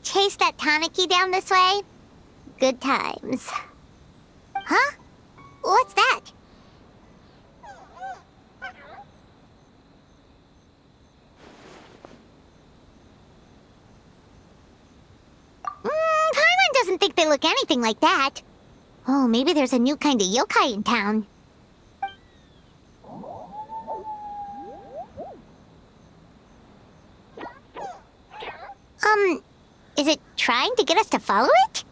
chase that Tanuki down this way? Good times. Huh? What's that? Paimon doesn't think they look anything like that. Oh, maybe there's a new kind of yokai in town. Is it trying to get us to follow it?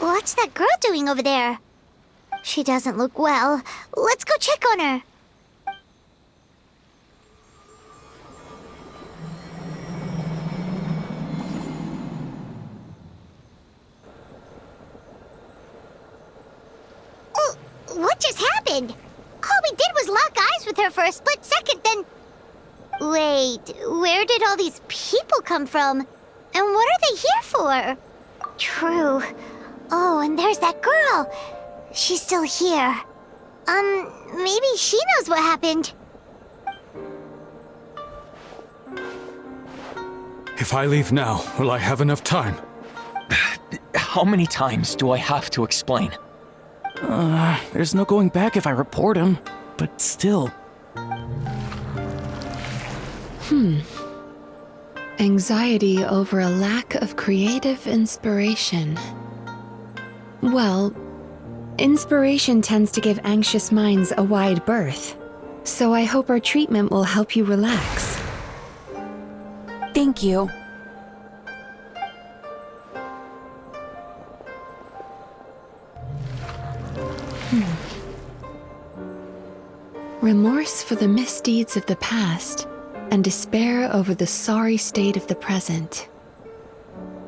What's that girl doing over there? She doesn't look well. Let's go check on her. Oh, what just happened? All we did was lock eyes with her for a split second, then... Wait, where did all these people come from? And what are they here for? True. Oh, and there's that girl. She's still here. Maybe she knows what happened. If I leave now, will I have enough time? How many times do I have to explain? There's no going back if I report him, but still. Anxiety over a lack of creative inspiration. Well, inspiration tends to give anxious minds a wide berth, so I hope our treatment will help you relax. Thank you. Remorse for the misdeeds of the past, and despair over the sorry state of the present.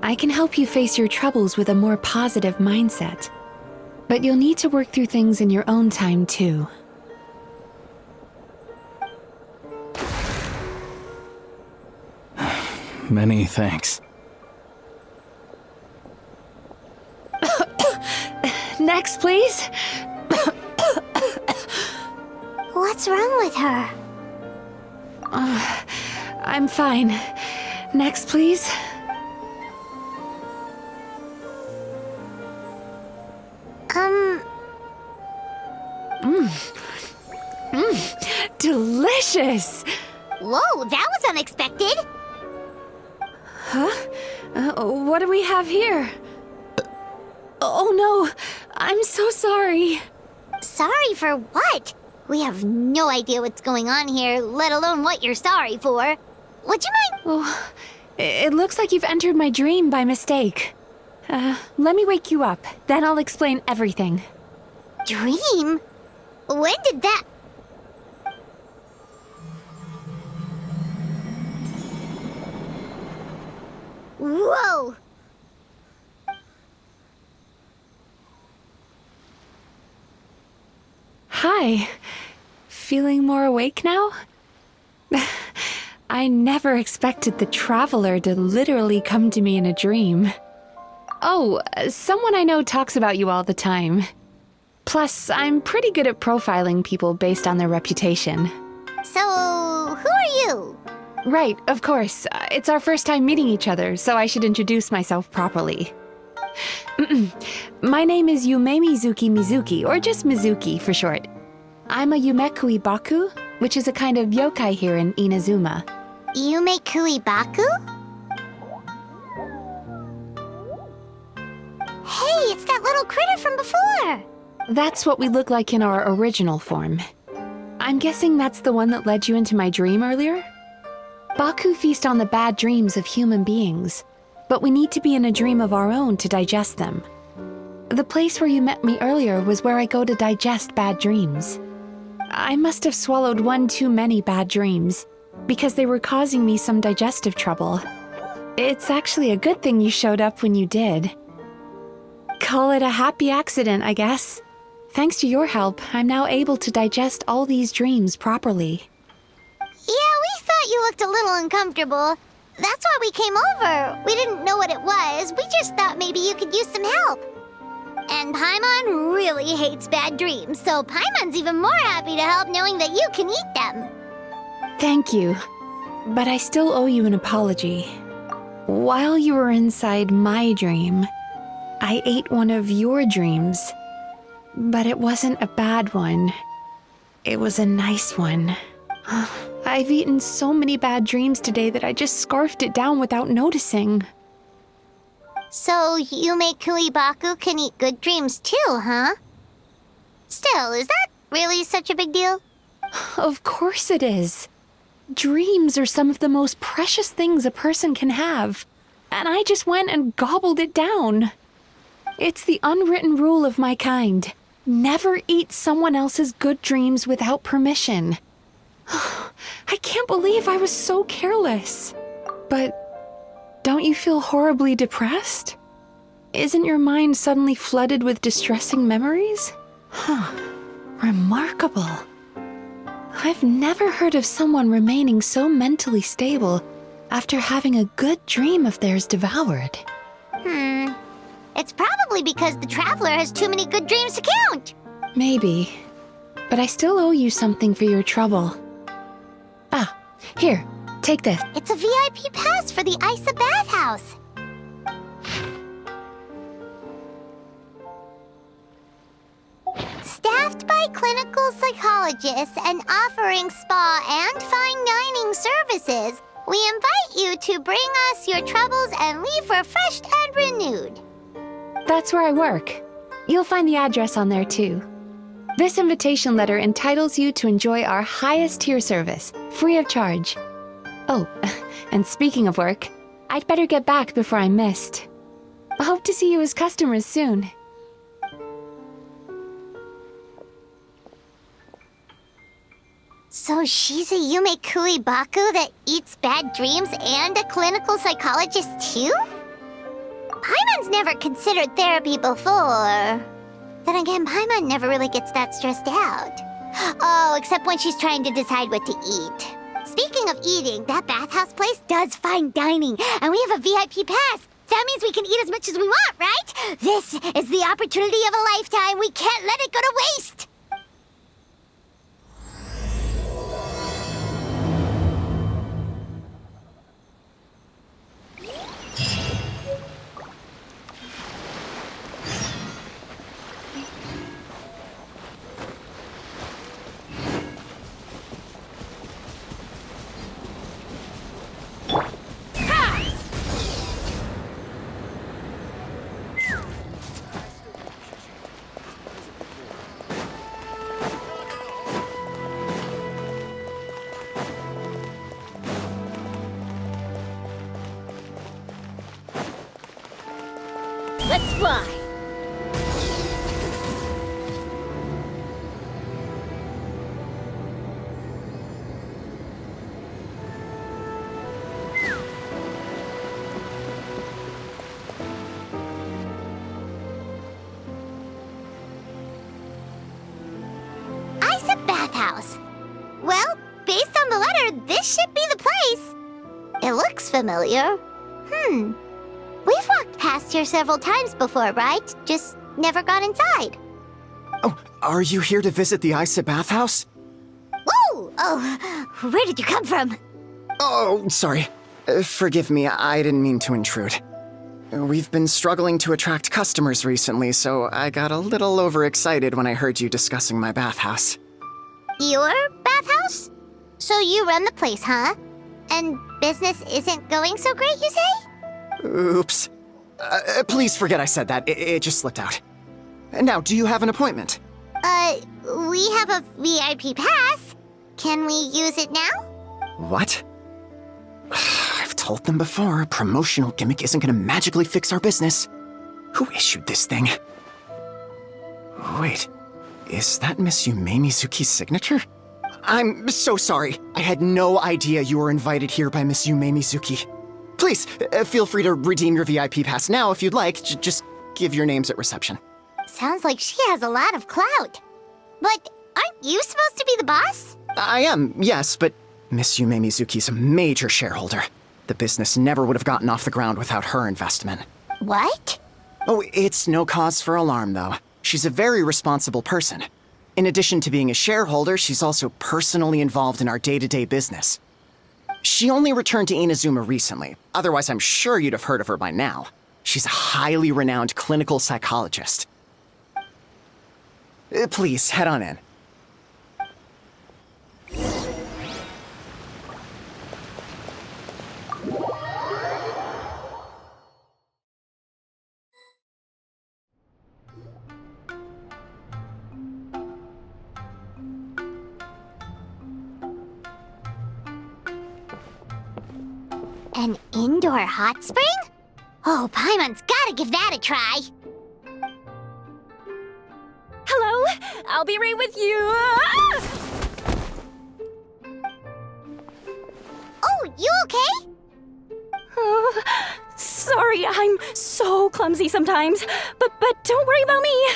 I can help you face your troubles with a more positive mindset, but you'll need to work through things in your own time too. Many thanks. Next, please. What's wrong with her? I'm fine. Next, please. Delicious! Whoa, that was unexpected. Huh? What do we have here? Oh no, I'm so sorry. Sorry for what? We have no idea what's going on here, let alone what you're sorry for. Would you mind? Oh, it looks like you've entered my dream by mistake. Let me wake you up, then I'll explain everything. Dream? When did that... Whoa! Hi. Feeling more awake now? I never expected the Traveler to literally come to me in a dream. Oh, someone I know talks about you all the time. Plus, I'm pretty good at profiling people based on their reputation. So, who are you? Right, of course. It's our first time meeting each other, so I should introduce myself properly. My name is Yumemizuki, or just Mizuki for short. I'm a Yumekui Baku, which is a kind of yokai here in Inazuma. Yumekui Baku? Hey, it's that little critter from before! That's what we look like in our original form. I'm guessing that's the one that led you into my dream earlier? Baku feast on the bad dreams of human beings, but we need to be in a dream of our own to digest them. The place where you met me earlier was where I go to digest bad dreams. I must have swallowed one too many bad dreams, because they were causing me some digestive trouble. It's actually a good thing you showed up when you did. Call it a happy accident, I guess. Thanks to your help, I'm now able to digest all these dreams properly. Yeah, we thought you looked a little uncomfortable. That's why we came over. We didn't know what it was. We just thought maybe you could use some help. And Paimon really hates bad dreams, so Paimon's even more happy to help knowing that you can eat them. Thank you, but I still owe you an apology. While you were inside my dream, I ate one of your dreams. But it wasn't a bad one. It was a nice one. I've eaten so many bad dreams today that I just scarfed it down without noticing. So Yumei Baku can eat good dreams too, huh? Still, is that really such a big deal? Of course it is. Dreams are some of the most precious things a person can have, and I just went and gobbled it down. It's the unwritten rule of my kind. Never eat someone else's good dreams without permission. I can't believe I was so careless. But don't you feel horribly depressed? Isn't your mind suddenly flooded with distressing memories? Remarkable. I've never heard of someone remaining so mentally stable after having a good dream of theirs devoured. It's probably because the traveler has too many good dreams to count. Maybe. But I still owe you something for your trouble. Ah, here, take this. It's a VIP pass for the Isa bathhouse. Staffed by clinical psychologists and offering spa and fine dining services, we invite you to bring us your troubles and leave refreshed and renewed. That's where I work. You'll find the address on there too. This invitation letter entitles you to enjoy our highest tier service, free of charge. Oh, and speaking of work, I'd better get back before I'm missed. I hope to see you as customers soon. So she's a Yumei Baku that eats bad dreams and a clinical psychologist too? Paimon's never considered therapy before. Then again, Paimon never really gets that stressed out. Oh, except when she's trying to decide what to eat. Speaking of eating, that bathhouse place does fine dining, and we have a VIP pass. That means we can eat as much as we want, right? This is the opportunity of a lifetime. We can't let it go to waste. Let's fly! Isa bathhouse. Well, based on the letter, this should be the place. It looks familiar. We've walked past here several times before, right? Just never gone inside. Oh, are you here to visit the Isa bathhouse? Whoa! Oh, where did you come from? Oh, sorry. Forgive me, I didn't mean to intrude. We've been struggling to attract customers recently, so I got a little overexcited when I heard you discussing my bathhouse. Your bathhouse? So you run the place, huh? And business isn't going so great, you say? Oops. Please forget I said that. It just slipped out. Now, do you have an appointment? We have a VIP pass. Can we use it now? What? I've told them before, a promotional gimmick isn't gonna magically fix our business. Who issued this thing? Wait, is that Miss Yumemizuki's signature? I'm so sorry. I had no idea you were invited here by Miss Yumemizuki. Please, feel free to redeem your VIP pass now if you'd like. Just give your names at reception. Sounds like she has a lot of clout. But aren't you supposed to be the boss? I am, yes, but Miss Yumemizuki's a major shareholder. The business never would have gotten off the ground without her investment. What? Oh, it's no cause for alarm, though. She's a very responsible person. In addition to being a shareholder, she's also personally involved in our day-to-day business. She only returned to Inazuma recently. Otherwise, I'm sure you'd have heard of her by now. She's a highly renowned clinical psychologist. Please, head on in. An indoor hot spring? Oh, Paimon's gotta give that a try. Hello, I'll be right with you. Ah! Oh, you okay? Oh, sorry, I'm so clumsy sometimes. But don't worry about me.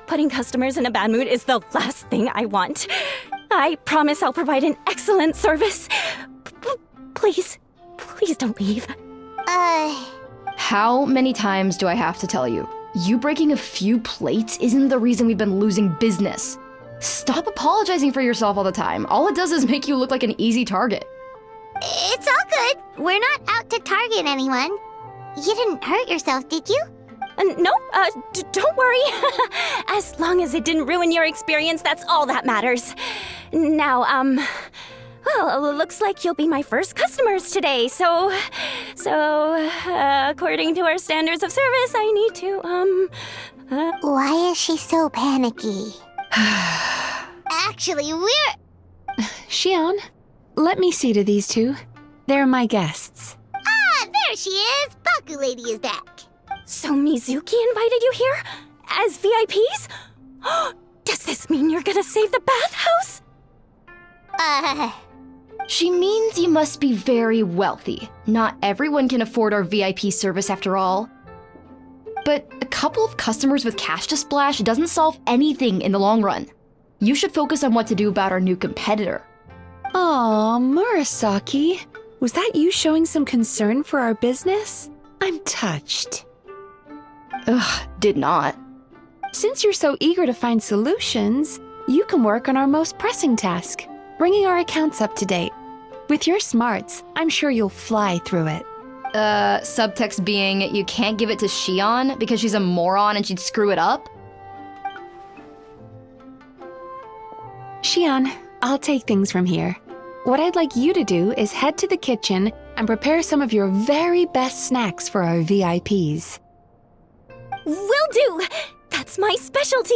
Putting customers in a bad mood is the last thing I want. I promise I'll provide an excellent service. Please don't leave. How many times do I have to tell you? You breaking a few plates isn't the reason we've been losing business. Stop apologizing for yourself all the time. All it does is make you look like an easy target. It's all good. We're not out to target anyone. You didn't hurt yourself, did you? No, don't worry. As long as it didn't ruin your experience, that's all that matters. Now, well, looks like you'll be my first customers today, so, according to our standards of service, I need to, Why is she so panicky? Actually, we're... Shion, let me see to these two. They're my guests. Ah, there she is! Baku Lady is back. So Mizuki invited you here? As VIPs? Does this mean you're gonna save the bathhouse? She means you must be very wealthy. Not everyone can afford our VIP service after all. But a couple of customers with cash to splash doesn't solve anything in the long run. You should focus on what to do about our new competitor. Aw, Murasaki. Was that you showing some concern for our business? I'm touched. Ugh, did not. Since you're so eager to find solutions, you can work on our most pressing task, bringing our accounts up to date. With your smarts, I'm sure you'll fly through it. Subtext being you can't give it to Shion because she's a moron and she'd screw it up? Shion, I'll take things from here. What I'd like you to do is head to the kitchen and prepare some of your very best snacks for our VIPs. Will do! That's my specialty!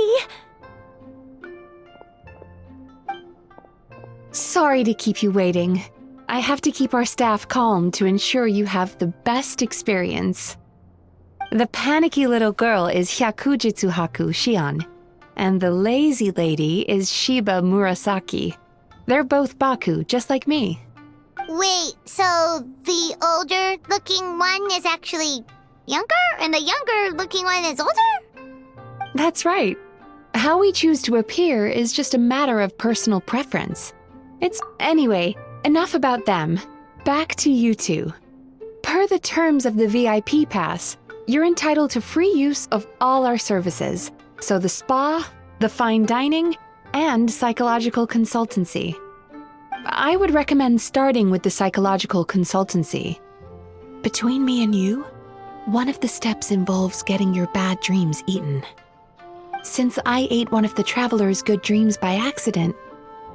Sorry to keep you waiting. I have to keep our staff calm to ensure you have the best experience. The panicky little girl is Hyakujitsu Haku Shion, and the lazy lady is Shiba Murasaki. They're both Baku, just like me. Wait, so the older-looking one is actually younger, and the younger-looking one is older? That's right. How we choose to appear is just a matter of personal preference. Anyway, enough about them. Back to you two. Per the terms of the VIP pass, you're entitled to free use of all our services. So the spa, the fine dining, and psychological consultancy. I would recommend starting with the psychological consultancy. Between me and you, one of the steps involves getting your bad dreams eaten. Since I ate one of the traveler's good dreams by accident,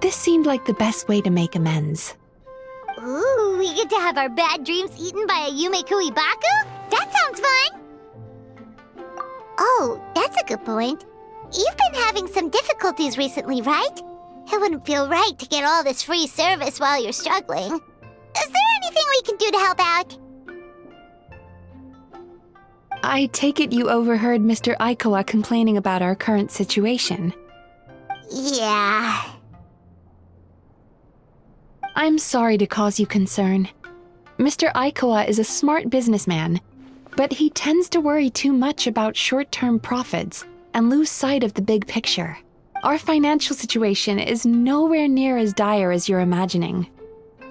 this seemed like the best way to make amends. Ooh, we get to have our bad dreams eaten by a Yumekui Baku? That sounds fun! Oh, that's a good point. You've been having some difficulties recently, right? It wouldn't feel right to get all this free service while you're struggling. Is there anything we can do to help out? I take it you overheard Mr. A.K.A. complaining about our current situation. Yeah. I'm sorry to cause you concern. Mr. A.K.A. is a smart businessman, but he tends to worry too much about short-term profits and lose sight of the big picture. Our financial situation is nowhere near as dire as you're imagining.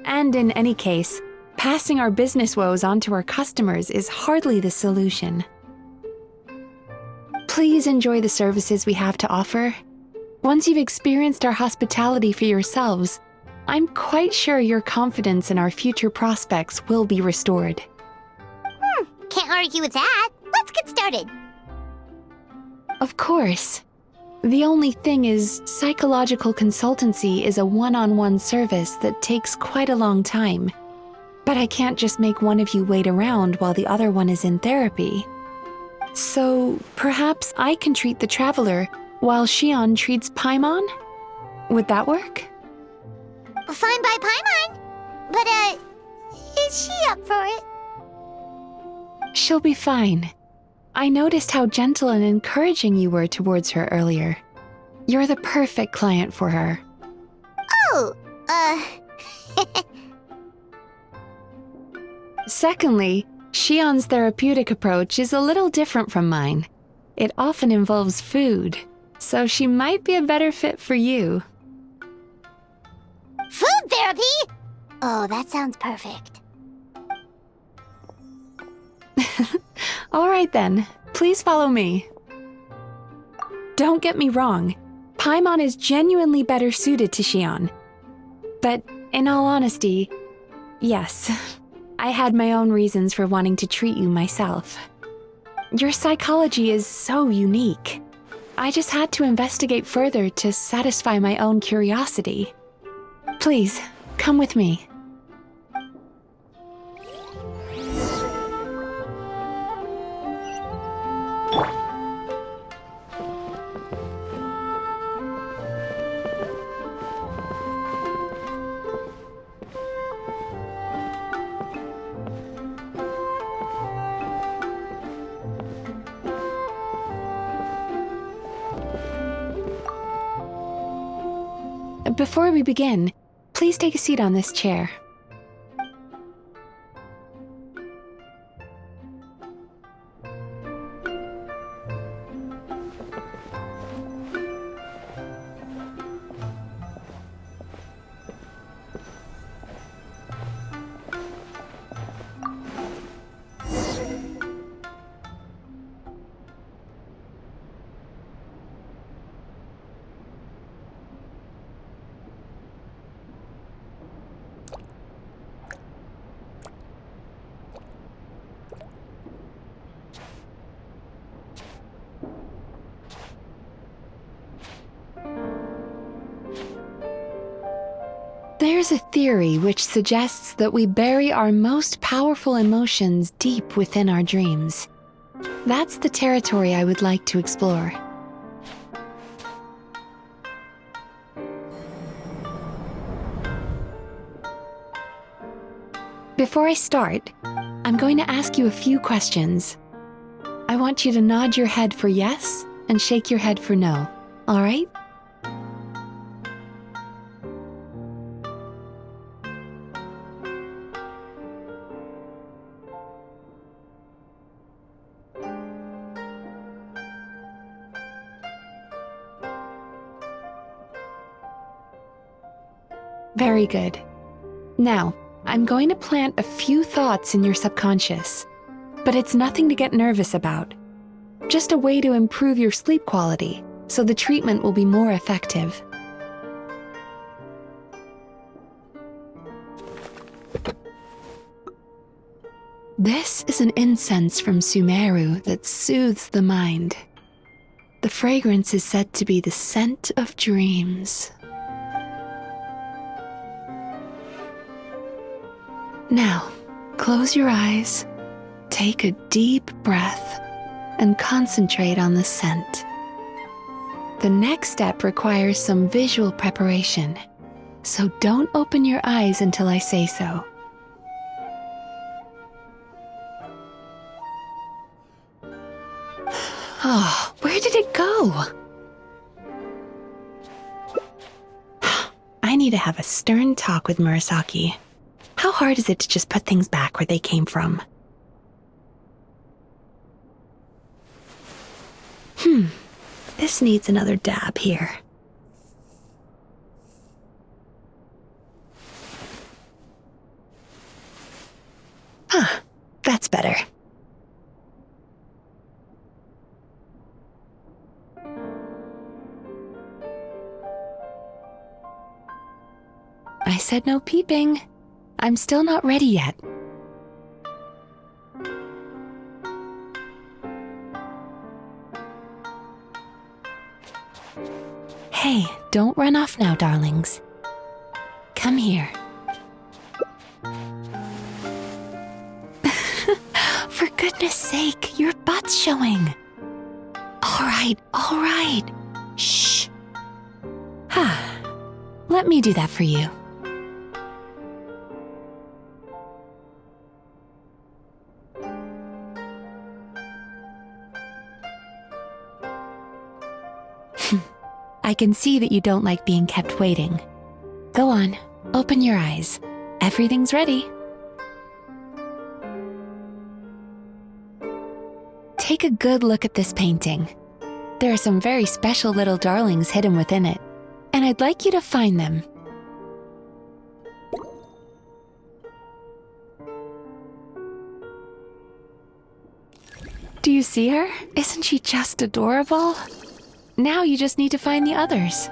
And in any case, passing our business woes on to our customers is hardly the solution. Please enjoy the services we have to offer. Once you've experienced our hospitality for yourselves, I'm quite sure your confidence in our future prospects will be restored. Can't argue with that. Let's get started. Of course. The only thing is, psychological consultancy is a one-on-one service that takes quite a long time. But I can't just make one of you wait around while the other one is in therapy. So, perhaps I can treat the traveler while Shion treats Paimon? Would that work? Fine by Paimon. But, is she up for it? She'll be fine. I noticed how gentle and encouraging you were towards her earlier. You're the perfect client for her. Oh, Secondly, Shion's therapeutic approach is a little different from mine. It often involves food, so she might be a better fit for you. food therapy? Oh, that sounds perfect. All right then, please follow me. Don't get me wrong, Paimon is genuinely better suited to Shion. But in all honesty, yes, I had my own reasons for wanting to treat you myself. Your psychology is so unique. I just had to investigate further to satisfy my own curiosity. Please, come with me. Before we begin, please take a seat on this chair. There's a theory which suggests that we bury our most powerful emotions deep within our dreams. That's the territory I would like to explore. Before I start, I'm going to ask you a few questions. I want you to nod your head for yes and shake your head for no, all right? Very good. Now, I'm going to plant a few thoughts in your subconscious, but it's nothing to get nervous about. Just a way to improve your sleep quality, so the treatment will be more effective. This is an incense from Sumeru that soothes the mind. The fragrance is said to be the scent of dreams. Now, close your eyes, take a deep breath, and concentrate on the scent. The next step requires some visual preparation, so don't open your eyes until I say so. Oh, where did it go? I need to have a stern talk with Murasaki. How hard is it to just put things back where they came from? This needs another dab here. That's better. I said no peeping. I'm still not ready yet. Hey, don't run off now, darlings. Come here. For goodness sake, your butt's showing. All right. Shh. Let me do that for you. I can see that you don't like being kept waiting. Go on, open your eyes. Everything's ready. Take a good look at this painting. There are some very special little darlings hidden within it, and I'd like you to find them. Do you see her? Isn't she just adorable? Now you just need to find the others.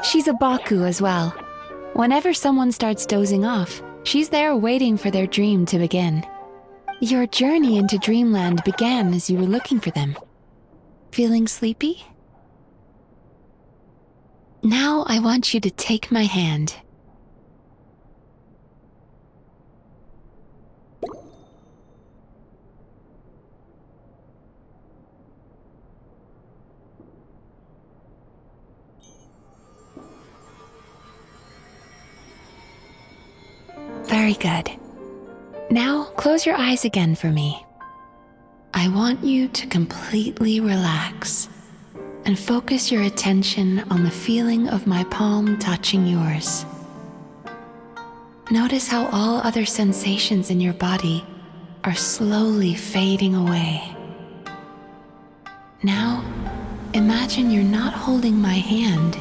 She's a Baku as well. Whenever someone starts dozing off, she's there waiting for their dream to begin. Your journey into Dreamland began as you were looking for them. Feeling sleepy? Now I want you to take my hand. Very good. Now close your eyes again for me. I want you to completely relax and focus your attention on the feeling of my palm touching yours. Notice how all other sensations in your body are slowly fading away. Now, imagine you're not holding my hand,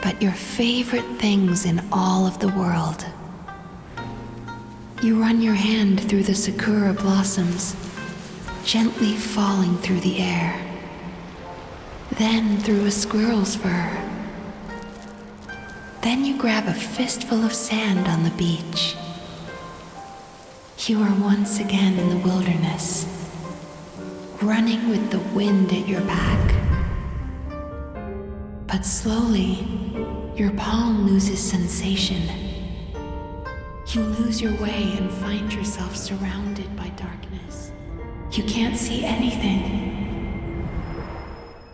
but your favorite things in all of the world. You run your hand through the sakura blossoms, gently falling through the air. Then through a squirrel's fur. Then you grab a fistful of sand on the beach. You are once again in the wilderness, running with the wind at your back. But slowly, your palm loses sensation. You lose your way and find yourself surrounded by darkness. You can't see anything,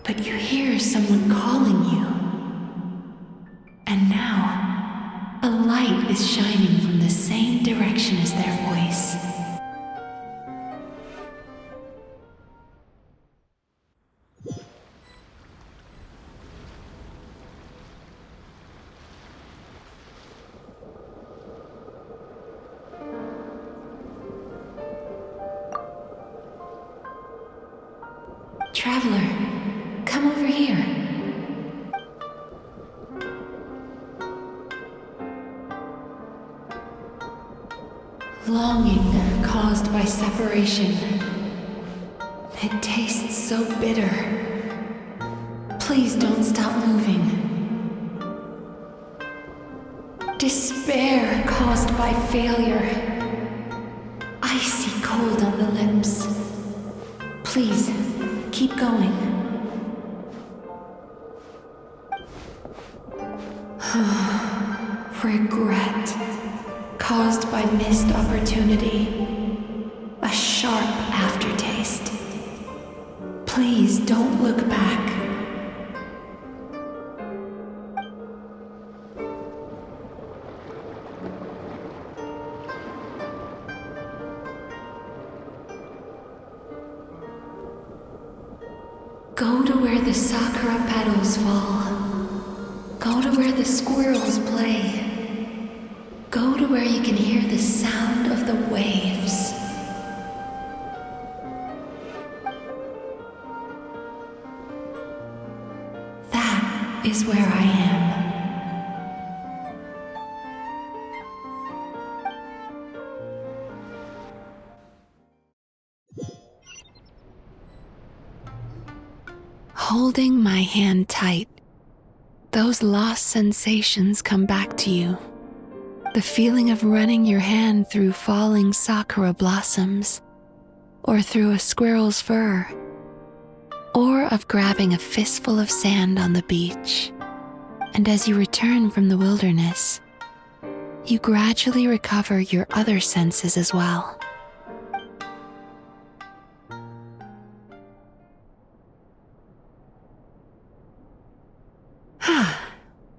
but you hear someone calling you. And now, a light is shining from the same direction as their voice. Traveler, come over here. Longing caused by separation. It tastes so bitter. Please don't stop moving. Despair caused by failure. Icy cold on the lips. Please, keep going. Regret, caused by missed opportunity. A sharp aftertaste. Please don't look back. Go to where the sakura petals fall. Go to where the squirrels play. Go to where you can hear the sound of the waves. That is where I am. Holding my hand tight, those lost sensations come back to you. The feeling of running your hand through falling sakura blossoms, or through a squirrel's fur, or of grabbing a fistful of sand on the beach. And as you return from the wilderness, you gradually recover your other senses as well.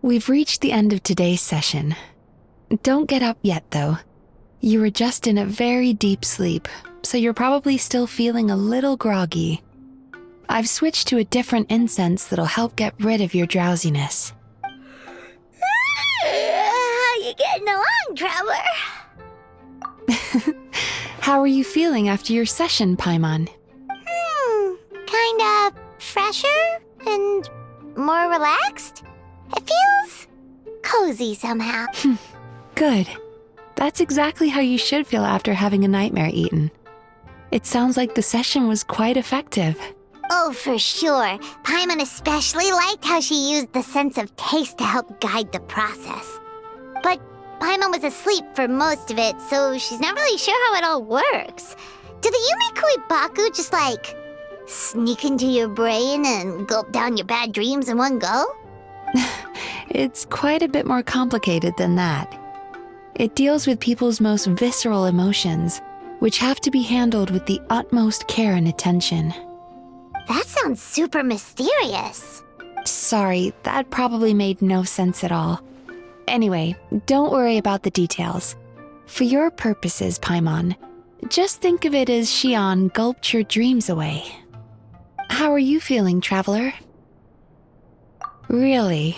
We've reached the end of today's session. Don't get up yet, though. You were just in a very deep sleep, so you're probably still feeling a little groggy. I've switched to a different incense that'll help get rid of your drowsiness. How you getting along, Traveler? How are you feeling after your session, Paimon? Kinda fresher and more relaxed? It feels cozy somehow. Good. That's exactly how you should feel after having a nightmare eaten. It sounds like the session was quite effective. Oh, for sure. Paimon especially liked how she used the sense of taste to help guide the process. But Paimon was asleep for most of it, so she's not really sure how it all works. Do the Yumikui Baku just sneak into your brain and gulp down your bad dreams in one go? It's quite a bit more complicated than that. It deals with people's most visceral emotions, which have to be handled with the utmost care and attention. That sounds super mysterious. Sorry, that probably made no sense at all. Anyway, don't worry about the details. For your purposes, Paimon, just think of it as Shion gulped your dreams away. How are you feeling, Traveler? Really?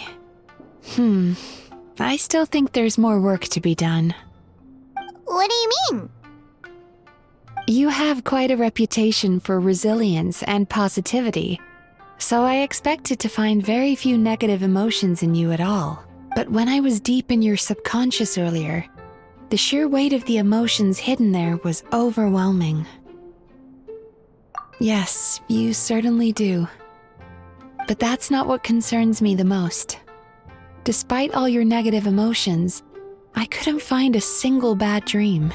I still think there's more work to be done. What do you mean? You have quite a reputation for resilience and positivity, so I expected to find very few negative emotions in you at all. But when I was deep in your subconscious earlier, the sheer weight of the emotions hidden there was overwhelming. Yes, you certainly do. But that's not what concerns me the most. Despite all your negative emotions, I couldn't find a single bad dream.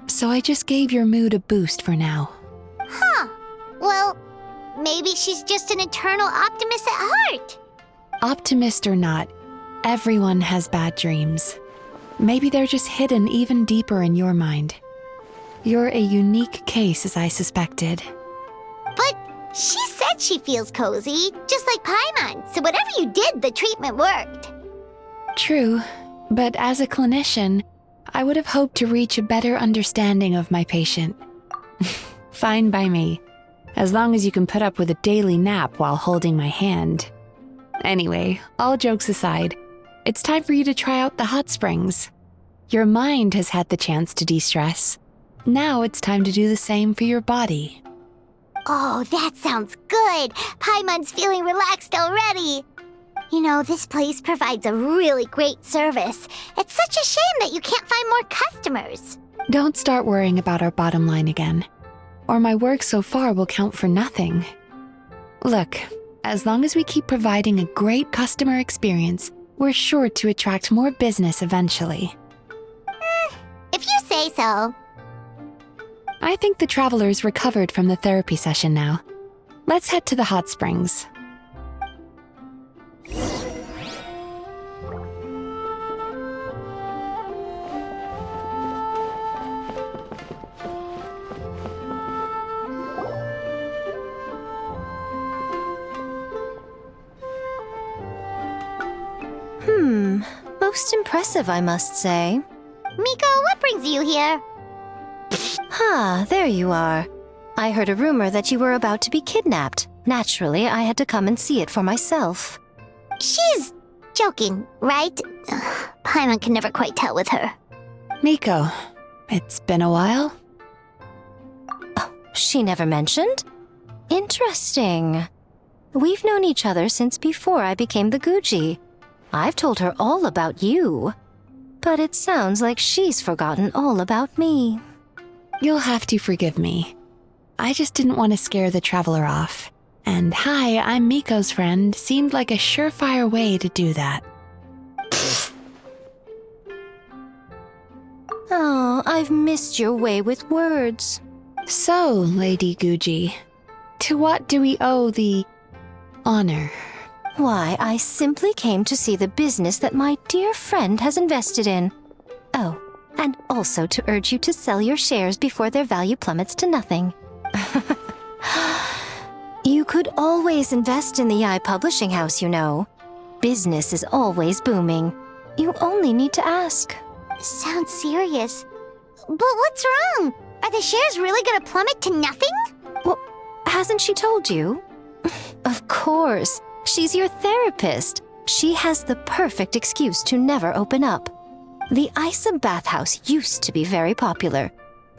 So I just gave your mood a boost for now. Huh. Well, maybe she's just an eternal optimist at heart. Optimist or not, everyone has bad dreams. Maybe they're just hidden even deeper in your mind. You're a unique case, as I suspected. But she said she feels cozy, just like Paimon, so whatever you did, the treatment worked. True, but as a clinician, I would have hoped to reach a better understanding of my patient. Fine by me, as long as you can put up with a daily nap while holding my hand. Anyway, all jokes aside, it's time for you to try out the hot springs. Your mind has had the chance to de-stress. Now it's time to do the same for your body. Oh, that sounds good. Paimon's feeling relaxed already. You know, this place provides a really great service. It's such a shame that you can't find more customers. Don't start worrying about our bottom line again, or my work so far will count for nothing. Look, as long as we keep providing a great customer experience, we're sure to attract more business eventually. If you say so. I think the traveler's recovered from the therapy session now. Let's head to the hot springs. Most impressive, I must say. Miko, what brings you here? There you are. I heard a rumor that you were about to be kidnapped. Naturally, I had to come and see it for myself. She's joking, right? Paimon can never quite tell with her. Miko, it's been a while. She never mentioned? Interesting. We've known each other since before I became the Guji. I've told her all about you. But it sounds like she's forgotten all about me. You'll have to forgive me. I just didn't want to scare the traveler off. And hi, I'm Miko's friend seemed like a surefire way to do that. Oh, I've missed your way with words. So, Lady Guji, to what do we owe the honor? Why, I simply came to see the business that my dear friend has invested in. Oh, and also to urge you to sell your shares before their value plummets to nothing. You could always invest in the Publishing House, you know. Business is always booming. You only need to ask. Sounds serious. But what's wrong? Are the shares really gonna plummet to nothing? Well, hasn't she told you? Of course. She's your therapist. She has the perfect excuse to never open up. The Isa bathhouse used to be very popular,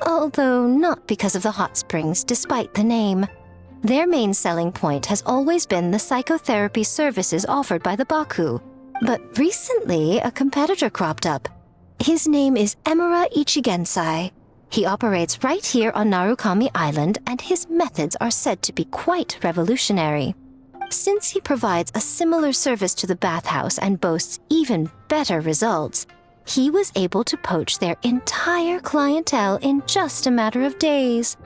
although not because of the hot springs, despite the name. Their main selling point has always been the psychotherapy services offered by the Baku. But recently, a competitor cropped up. His name is Emura Ichigensai. He operates right here on Narukami Island, and his methods are said to be quite revolutionary. Since he provides a similar service to the bathhouse and boasts even better results, he was able to poach their entire clientele in just a matter of days.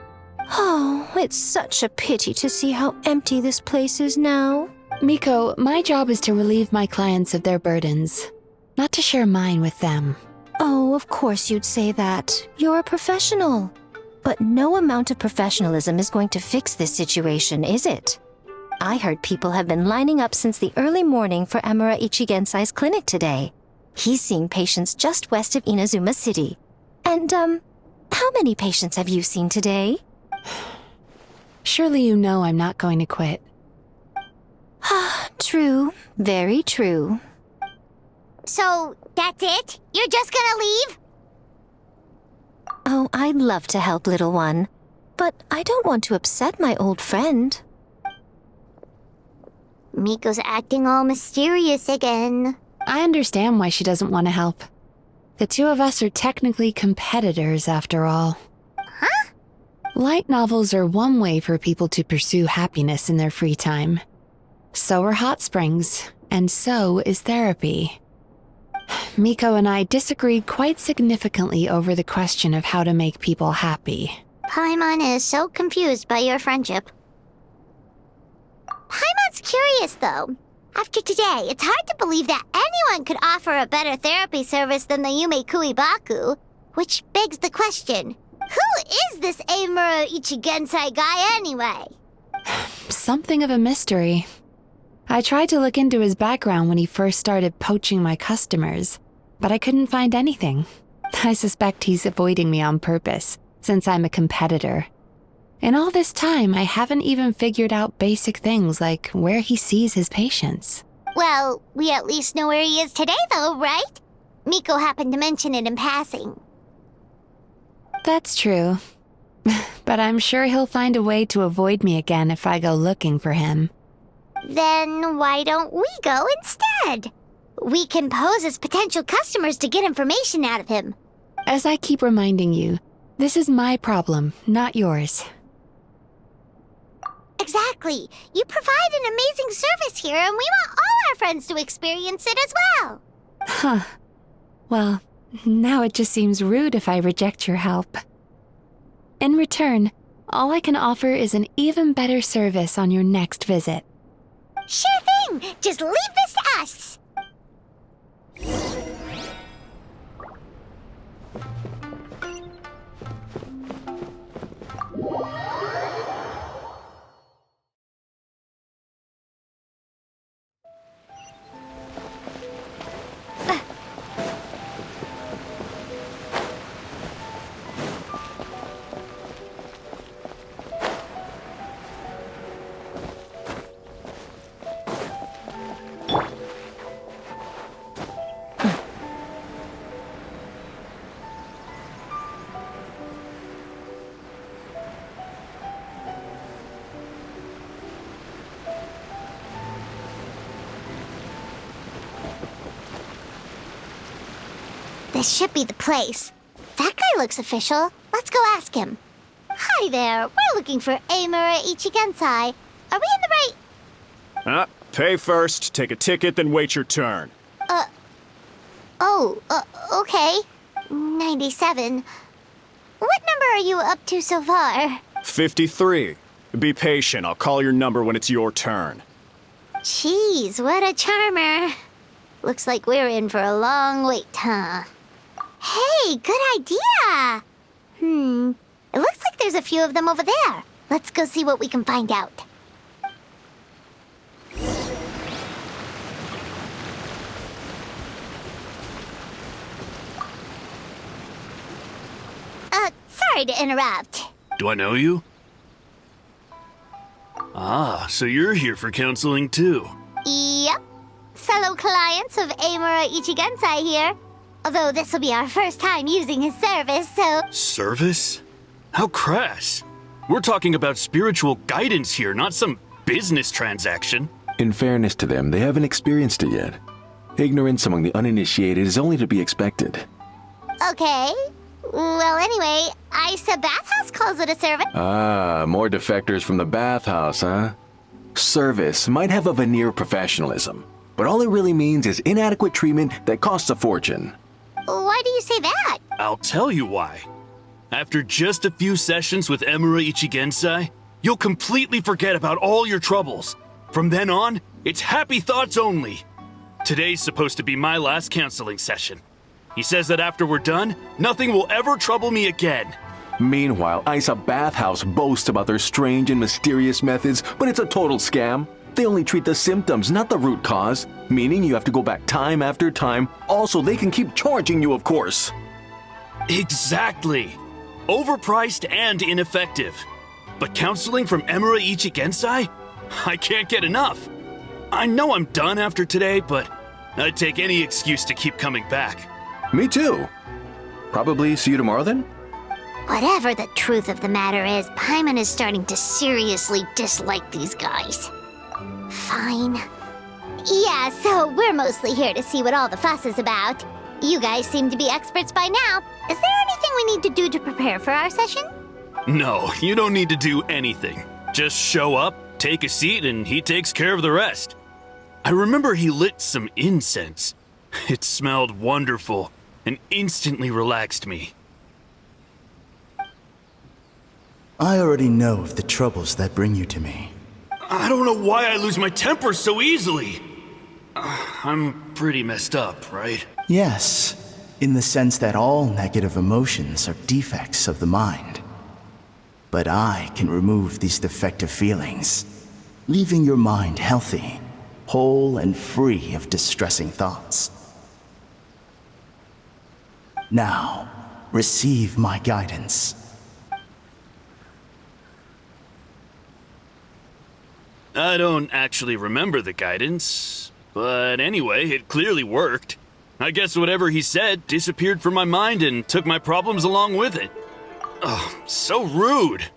Oh, it's such a pity to see how empty this place is now. Miko, my job is to relieve my clients of their burdens, not to share mine with them. Oh, of course you'd say that. You're a professional. But no amount of professionalism is going to fix this situation, is it? I heard people have been lining up since the early morning for Emura Ichigensai's clinic today. He's seeing patients just west of Inazuma City. And, how many patients have you seen today? Surely you know I'm not going to quit. True. Very true. So, that's it? You're just gonna leave? Oh, I'd love to help, little one. But I don't want to upset my old friend. Miko's acting all mysterious again. I understand why she doesn't want to help. The two of us are technically competitors, after all. Huh? Light novels are one way for people to pursue happiness in their free time. So are hot springs, and so is therapy. Miko and I disagreed quite significantly over the question of how to make people happy. Paimon is so confused by your friendship. Paimon's curious, though. After today, it's hard to believe that anyone could offer a better therapy service than the Yumei Baku, which begs the question, who is this Emura Ichigensai guy anyway? Something of a mystery. I tried to look into his background when he first started poaching my customers, but I couldn't find anything. I suspect he's avoiding me on purpose, since I'm a competitor. In all this time, I haven't even figured out basic things like where he sees his patients. Well, we at least know where he is today, though, right? Miko happened to mention it in passing. That's true. But I'm sure he'll find a way to avoid me again if I go looking for him. Then why don't we go instead? We can pose as potential customers to get information out of him. As I keep reminding you, this is my problem, not yours. Exactly. You provide an amazing service here, and we want all our friends to experience it as well. Huh. Well, now it just seems rude if I reject your help. In return, all I can offer is an even better service on your next visit. Sure thing! Just leave this to us! This should be the place. That guy looks official. Let's go ask him. Hi there. We're looking for Amura Ichigensai. Are we in the right... Pay first, take a ticket, then wait your turn. Okay. 97. What number are you up to so far? 53. Be patient, I'll call your number when it's your turn. Jeez, what a charmer. Looks like we're in for a long wait, huh? Hey, good idea! It looks like there's a few of them over there. Let's go see what we can find out. Sorry to interrupt. Do I know you? Ah, so you're here for counseling too. Yep. Fellow clients of Amura Ichigensai here. Although this will be our first time using his service, so... Service? How crass. We're talking about spiritual guidance here, not some business transaction. In fairness to them, they haven't experienced it yet. Ignorance among the uninitiated is only to be expected. Okay. Well, anyway, Isa Bathhouse calls it a service. Ah, more defectors from the bathhouse, huh? Service might have a veneer of professionalism, but all it really means is inadequate treatment that costs a fortune. Why do you say that? I'll tell you why. After just a few sessions with Amura Ichigensai, you'll completely forget about all your troubles. From then on, it's happy thoughts only. Today's supposed to be my last counseling session. He says that after we're done, nothing will ever trouble me again. Meanwhile, Isa Bathhouse boasts about their strange and mysterious methods, but it's a total scam. They only treat the symptoms, not the root cause, meaning you have to go back time after time. Also, they can keep charging you, of course. Exactly. Overpriced and ineffective. But counseling from Amura Ichigensai? I can't get enough. I know I'm done after today, but I'd take any excuse to keep coming back. Me too. Probably see you tomorrow then? Whatever the truth of the matter is, Paimon is starting to seriously dislike these guys. Fine. Yeah, so we're mostly here to see what all the fuss is about. You guys seem to be experts by now. Is there anything we need to do to prepare for our session? No, you don't need to do anything. Just show up, take a seat, and he takes care of the rest. I remember he lit some incense. It smelled wonderful and instantly relaxed me. I already know of the troubles that bring you to me. I don't know why I lose my temper so easily. I'm pretty messed up, right? Yes, in the sense that all negative emotions are defects of the mind. But I can remove these defective feelings, leaving your mind healthy, whole and free of distressing thoughts. Now, receive my guidance. I don't actually remember the guidance, but anyway, it clearly worked. I guess whatever he said disappeared from my mind and took my problems along with it. Oh, so rude.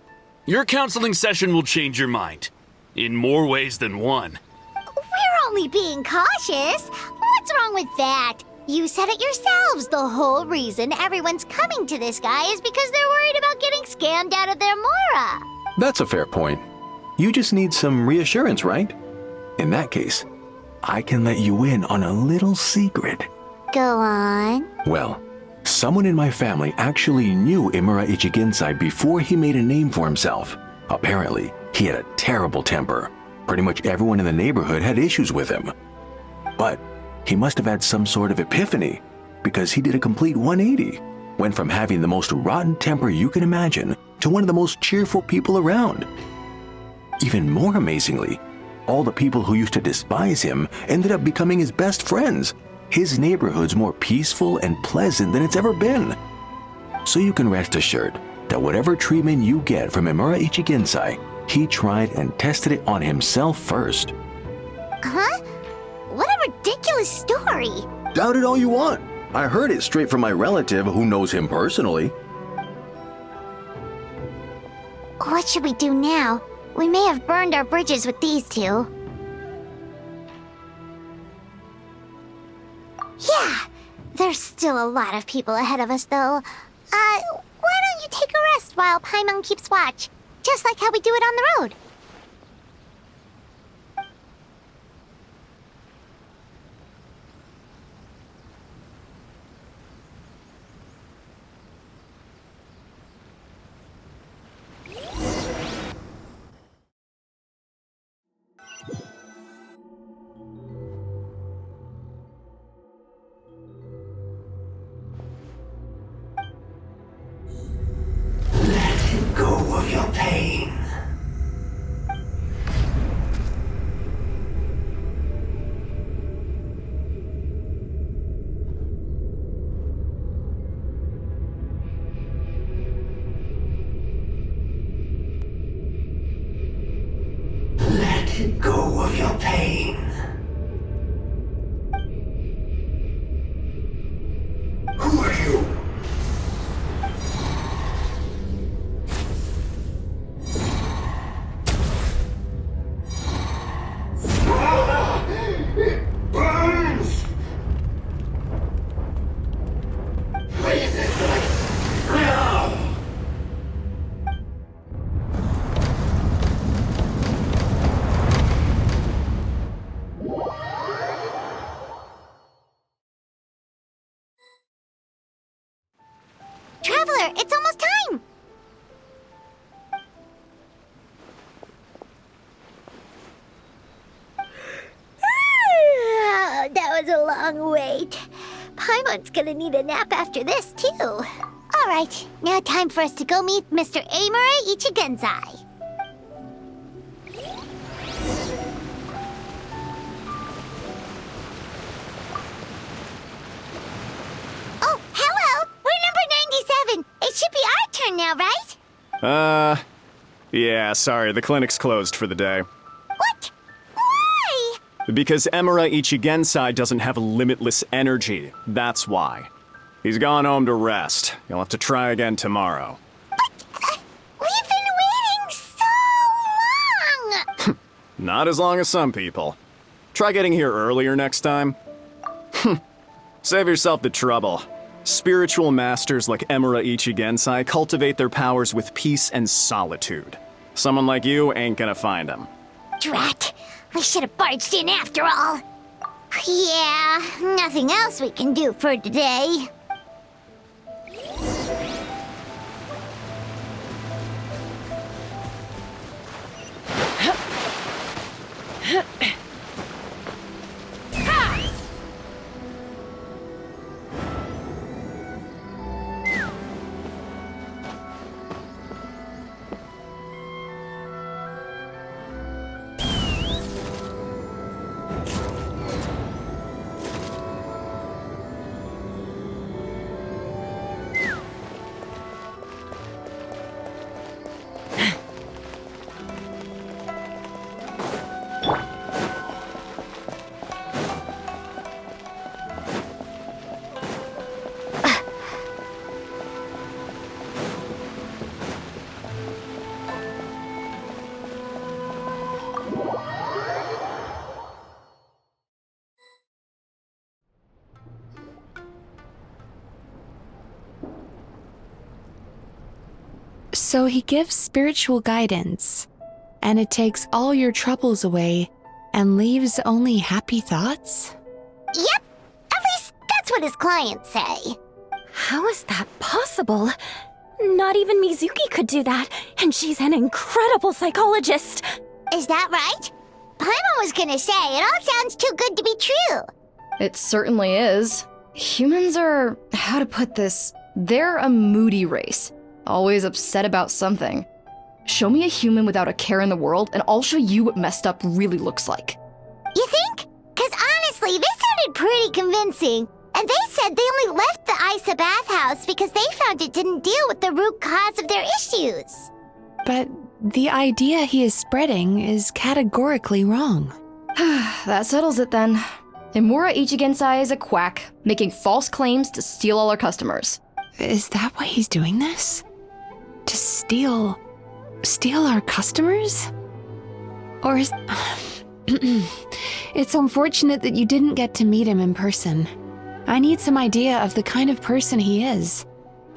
Your counseling session will change your mind, in more ways than one. We're only being cautious. What's wrong with that? You said it yourselves. The whole reason everyone's coming to this guy is because they're worried about getting scammed out of their Mora. That's a fair point. You just need some reassurance, right? In that case, I can let you in on a little secret. Go on. Well, someone in my family actually knew Amura Ichigensai before he made a name for himself. Apparently, he had a terrible temper. Pretty much everyone in the neighborhood had issues with him. But he must have had some sort of epiphany, because he did a complete 180. Went from having the most rotten temper you can imagine to one of the most cheerful people around. Even more amazingly, all the people who used to despise him ended up becoming his best friends. His neighborhood's more peaceful and pleasant than it's ever been. So you can rest assured that whatever treatment you get from Amura Ichigensai, he tried and tested it on himself first. Huh? What a ridiculous story. Doubt it all you want. I heard it straight from my relative who knows him personally. What should we do now? We may have burned our bridges with these two. Yeah, There's still a lot of people ahead of us, though. Why don't you take a rest while Paimon keeps watch? Just like how we do it on the road. Go of your pain. Let go of your pain. Who are you? Traveler, it's almost time! That was a long wait. Paimon's gonna need a nap after this, too. Alright, now time for us to go meet Mr. A.K.A. Ichigenzai. Oh, hello! We're number 97! It should be our turn now, right? Yeah, sorry, the clinic's closed for the day. What? Why? Because Emura Ichigensai doesn't have limitless energy, that's why. He's gone home to rest. You'll have to try again tomorrow. But, we've been waiting so long! Not as long as some people. Try getting here earlier next time. Save yourself the trouble. Spiritual masters like Emura Ichigensai cultivate their powers with peace and solitude. Someone like you ain't gonna find them. Drat! We should have barged in after all. Yeah, nothing else we can do for today. So he gives spiritual guidance, and it takes all your troubles away and leaves only happy thoughts? Yep, at least that's what his clients say. How is that possible? Not even Mizuki could do that, and she's an incredible psychologist. Is that right? Paimon was gonna say, it all sounds too good to be true. It certainly is. Humans are, how to put this, they're a moody race. Always upset about something. Show me a human without a care in the world, and I'll show you what messed up really looks like. You think? Cause honestly, this sounded pretty convincing. And they said they only left the Isa bathhouse because they found it didn't deal with the root cause of their issues. But the idea he is spreading is categorically wrong. That settles it then. Emura Ichigensai is a quack, making false claims to steal all our customers. Is that why he's doing this? To steal our customers? Or is... It's unfortunate that you didn't get to meet him in person. I need some idea of the kind of person he is.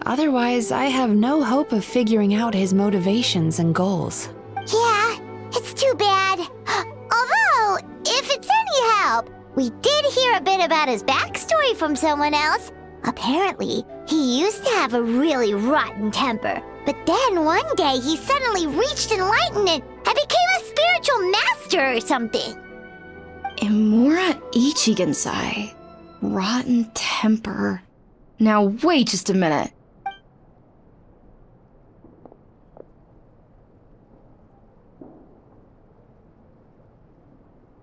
Otherwise, I have no hope of figuring out his motivations and goals. Yeah, it's too bad. Although, if it's any help, we did hear a bit about his backstory from someone else. Apparently, he used to have a really rotten temper, but then one day he suddenly reached enlightenment and became a spiritual master or something. Imura Ichigensai. Rotten temper. Now wait just a minute.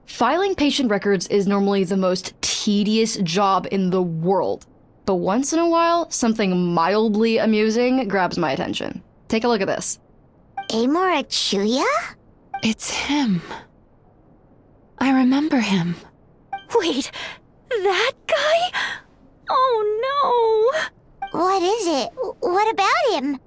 Filing patient records is normally the most tedious job in the world. But once in a while, something mildly amusing grabs my attention. Take a look at this. Amora Chuya? It's him. I remember him. Wait, that guy? Oh no! What is it? What about him?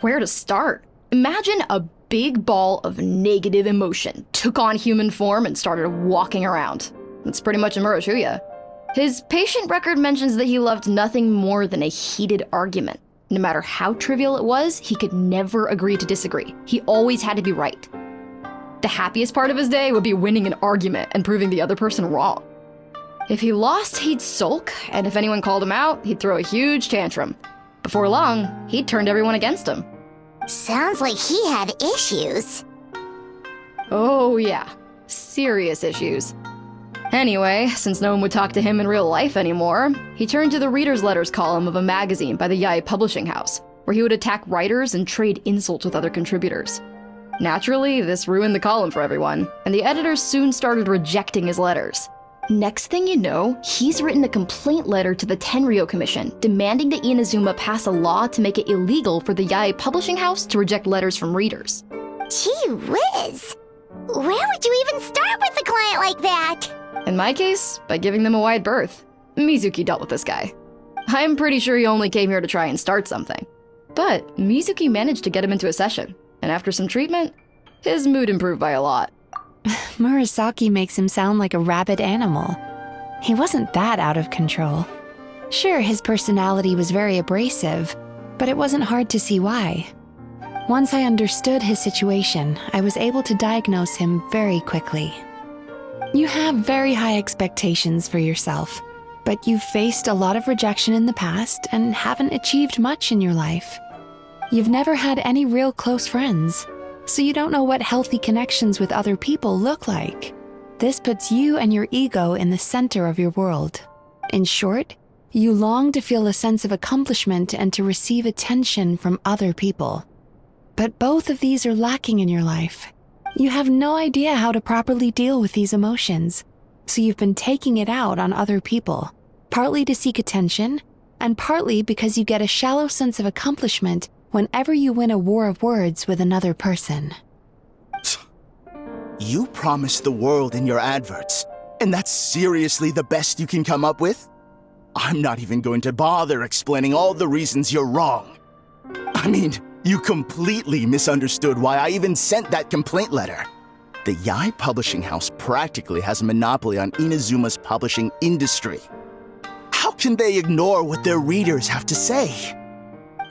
Where to start? Imagine a big ball of negative emotion took on human form and started walking around. That's pretty much Imura Chuya. His patient record mentions that he loved nothing more than a heated argument. No matter how trivial it was, he could never agree to disagree. He always had to be right. The happiest part of his day would be winning an argument and proving the other person wrong. If he lost, he'd sulk, and if anyone called him out, he'd throw a huge tantrum. Before long, he'd turned everyone against him. Sounds like he had issues. Oh yeah, serious issues. Anyway, since no one would talk to him in real life anymore, he turned to the reader's letters column of a magazine by the Yae Publishing House, where he would attack writers and trade insults with other contributors. Naturally, this ruined the column for everyone, and the editors soon started rejecting his letters. Next thing you know, he's written a complaint letter to the Tenryo Commission, demanding that Inazuma pass a law to make it illegal for the Yae Publishing House to reject letters from readers. Gee whiz! Where would you even start with a client like that? In my case, by giving them a wide berth. Mizuki dealt with this guy. I'm pretty sure he only came here to try and start something. But Mizuki managed to get him into a session, and after some treatment, his mood improved by a lot. Murasaki makes him sound like a rabid animal. He wasn't that out of control. Sure, his personality was very abrasive, but it wasn't hard to see why. Once I understood his situation, I was able to diagnose him very quickly. You have very high expectations for yourself, but you've faced a lot of rejection in the past and haven't achieved much in your life. You've never had any real close friends, so you don't know what healthy connections with other people look like. This puts you and your ego in the center of your world. In short, you long to feel a sense of accomplishment and to receive attention from other people. But both of these are lacking in your life. You have no idea how to properly deal with these emotions, so you've been taking it out on other people, partly to seek attention, and partly because you get a shallow sense of accomplishment whenever you win a war of words with another person. You promised the world in your adverts, and that's seriously the best you can come up with? I'm not even going to bother explaining all the reasons you're wrong. I mean, you completely misunderstood why I even sent that complaint letter. The Yae Publishing House practically has a monopoly on Inazuma's publishing industry. How can they ignore what their readers have to say?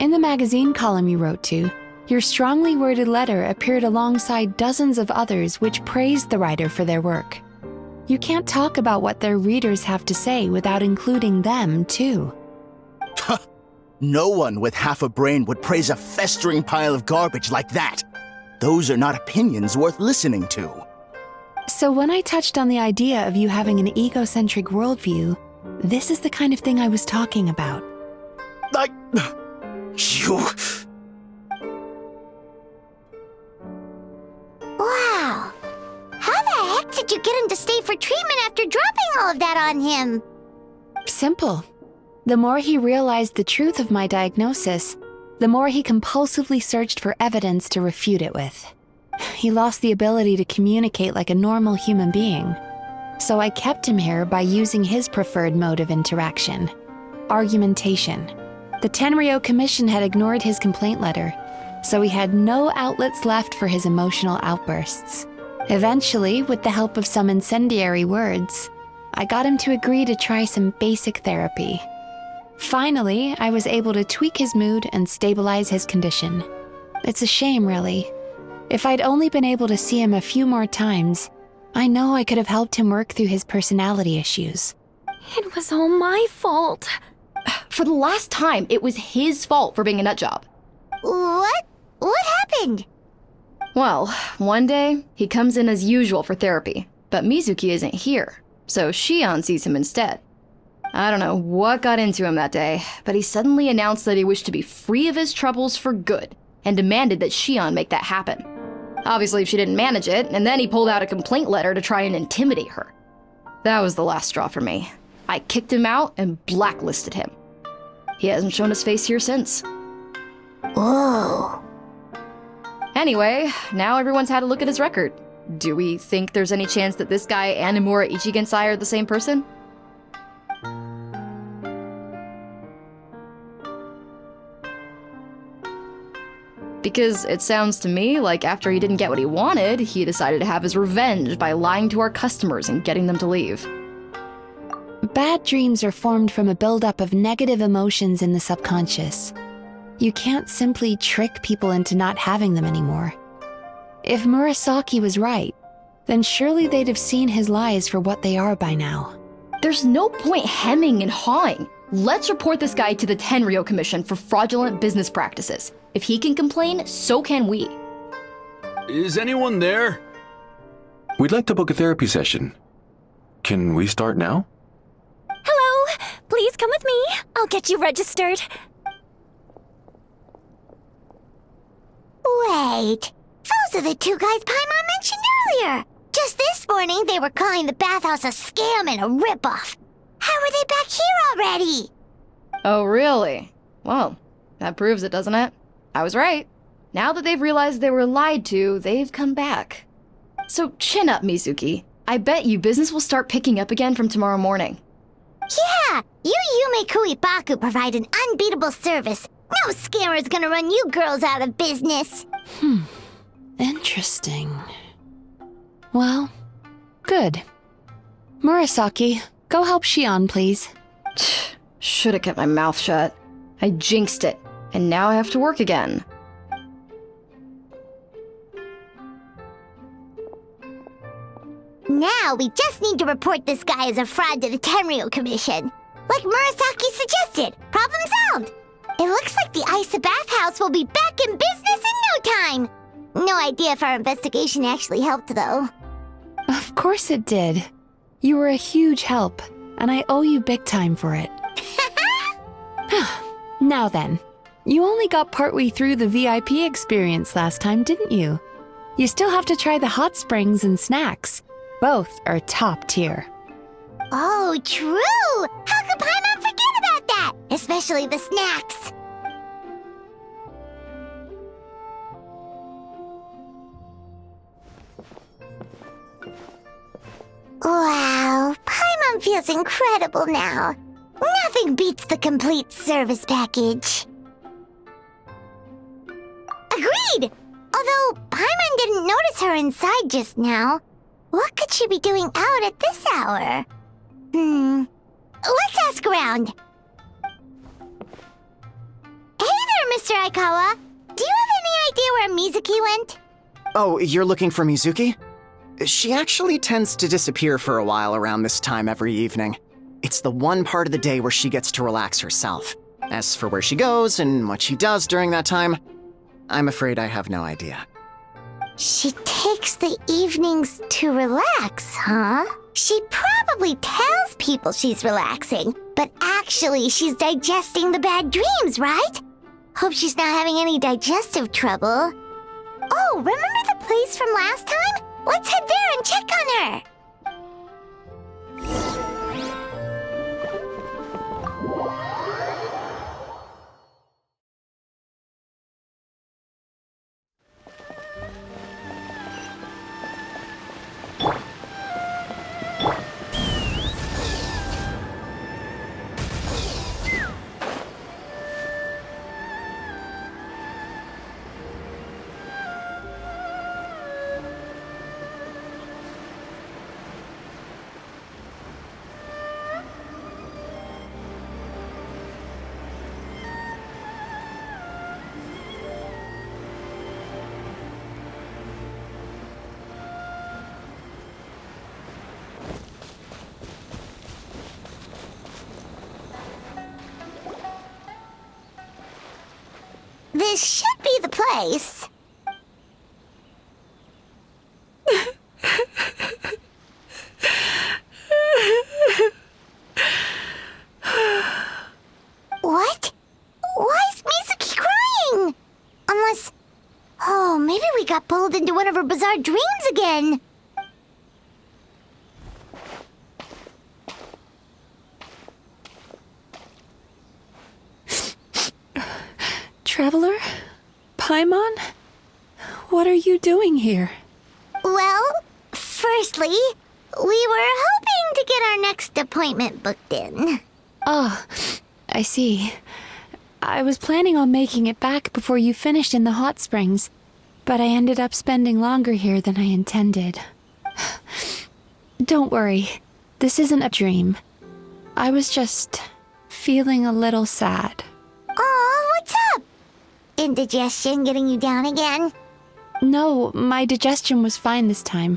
In the magazine column you wrote to, your strongly worded letter appeared alongside dozens of others which praised the writer for their work. You can't talk about what their readers have to say without including them, too. No one with half a brain would praise a festering pile of garbage like that. Those are not opinions worth listening to. So when I touched on the idea of you having an egocentric worldview, this is the kind of thing I was talking about. You... Wow! How the heck did you get him to stay for treatment after dropping all of that on him? Simple. The more he realized the truth of my diagnosis, the more he compulsively searched for evidence to refute it with. He lost the ability to communicate like a normal human being. So I kept him here by using his preferred mode of interaction: argumentation. The Tenryo Commission had ignored his complaint letter, so he had no outlets left for his emotional outbursts. Eventually, with the help of some incendiary words, I got him to agree to try some basic therapy. Finally, I was able to tweak his mood and stabilize his condition. It's a shame, really. If I'd only been able to see him a few more times, I know I could have helped him work through his personality issues. It was all my fault. For the last time, it was his fault for being a nutjob. What? What happened? Well, one day, he comes in as usual for therapy, but Mizuki isn't here, so Shion sees him instead. I don't know what got into him that day, but he suddenly announced that he wished to be free of his troubles for good, and demanded that Shion make that happen. Obviously, she didn't manage it, and then he pulled out a complaint letter to try and intimidate her. That was the last straw for me. I kicked him out and blacklisted him. He hasn't shown his face here since. Whoa. Anyway, now everyone's had a look at his record. Do we think there's any chance that this guy and Imura Ichigensai are the same person? Because it sounds to me like after he didn't get what he wanted, he decided to have his revenge by lying to our customers and getting them to leave. Bad dreams are formed from a buildup of negative emotions in the subconscious. You can't simply trick people into not having them anymore. If Murasaki was right, then surely they'd have seen his lies for what they are by now. There's no point hemming and hawing. Let's report this guy to the Tenryo Commission for fraudulent business practices. If he can complain, so can we. Is anyone there? We'd like to book a therapy session. Can we start now? Hello, please come with me. I'll get you registered. Wait, those are the two guys Paimon mentioned earlier. Just this morning, they were calling the bathhouse a scam and a ripoff. How are they back here already? Oh, really? Well, that proves it, doesn't it? I was right. Now that they've realized they were lied to, they've come back. So chin up, Mizuki. I bet you business will start picking up again from tomorrow morning. Yeah, you Yume Baku provide an unbeatable service. No scammer's gonna run you girls out of business. Interesting. Well, good. Murasaki, go help Shion, please. Should've kept my mouth shut. I jinxed it, and now I have to work again. Now we just need to report this guy as a fraud to the Tenryo Commission. Like Murasaki suggested. Problem solved. It looks like the Isa bathhouse will be back in business in no time. No idea if our investigation actually helped, though. Of course it did. You were a huge help, and I owe you big time for it. Now then, you only got partway through the VIP experience last time, didn't you? You still have to try the hot springs and snacks. Both are top tier. Oh, true! How could Paimon forget about that? Especially the snacks. Wow, Paimon feels incredible now. Nothing beats the complete service package. Agreed! Although Paimon didn't notice her inside just now. What could she be doing out at this hour? Let's ask around. Hey there, Mr. Aikawa. Do you have any idea where Mizuki went? Oh, you're looking for Mizuki? She actually tends to disappear for a while around this time every evening. It's the one part of the day where she gets to relax herself. As for where she goes and what she does during that time, I'm afraid I have no idea. She takes the evenings to relax, huh? She probably tells people she's relaxing, but actually she's digesting the bad dreams, right? Hope she's not having any digestive trouble. Oh, remember the place from last time? Let's head there and check on her. This should be the place. What? Why is Mizuki crying? Unless... Oh, maybe we got pulled into one of her bizarre dreams again. Traveler? Paimon? What are you doing here? Well, firstly, we were hoping to get our next appointment booked in. Oh, I see. I was planning on making it back before you finished in the hot springs, but I ended up spending longer here than I intended. Don't worry, this isn't a dream. I was just feeling a little sad. Aw, what's up? Indigestion getting you down again? No, my digestion was fine this time.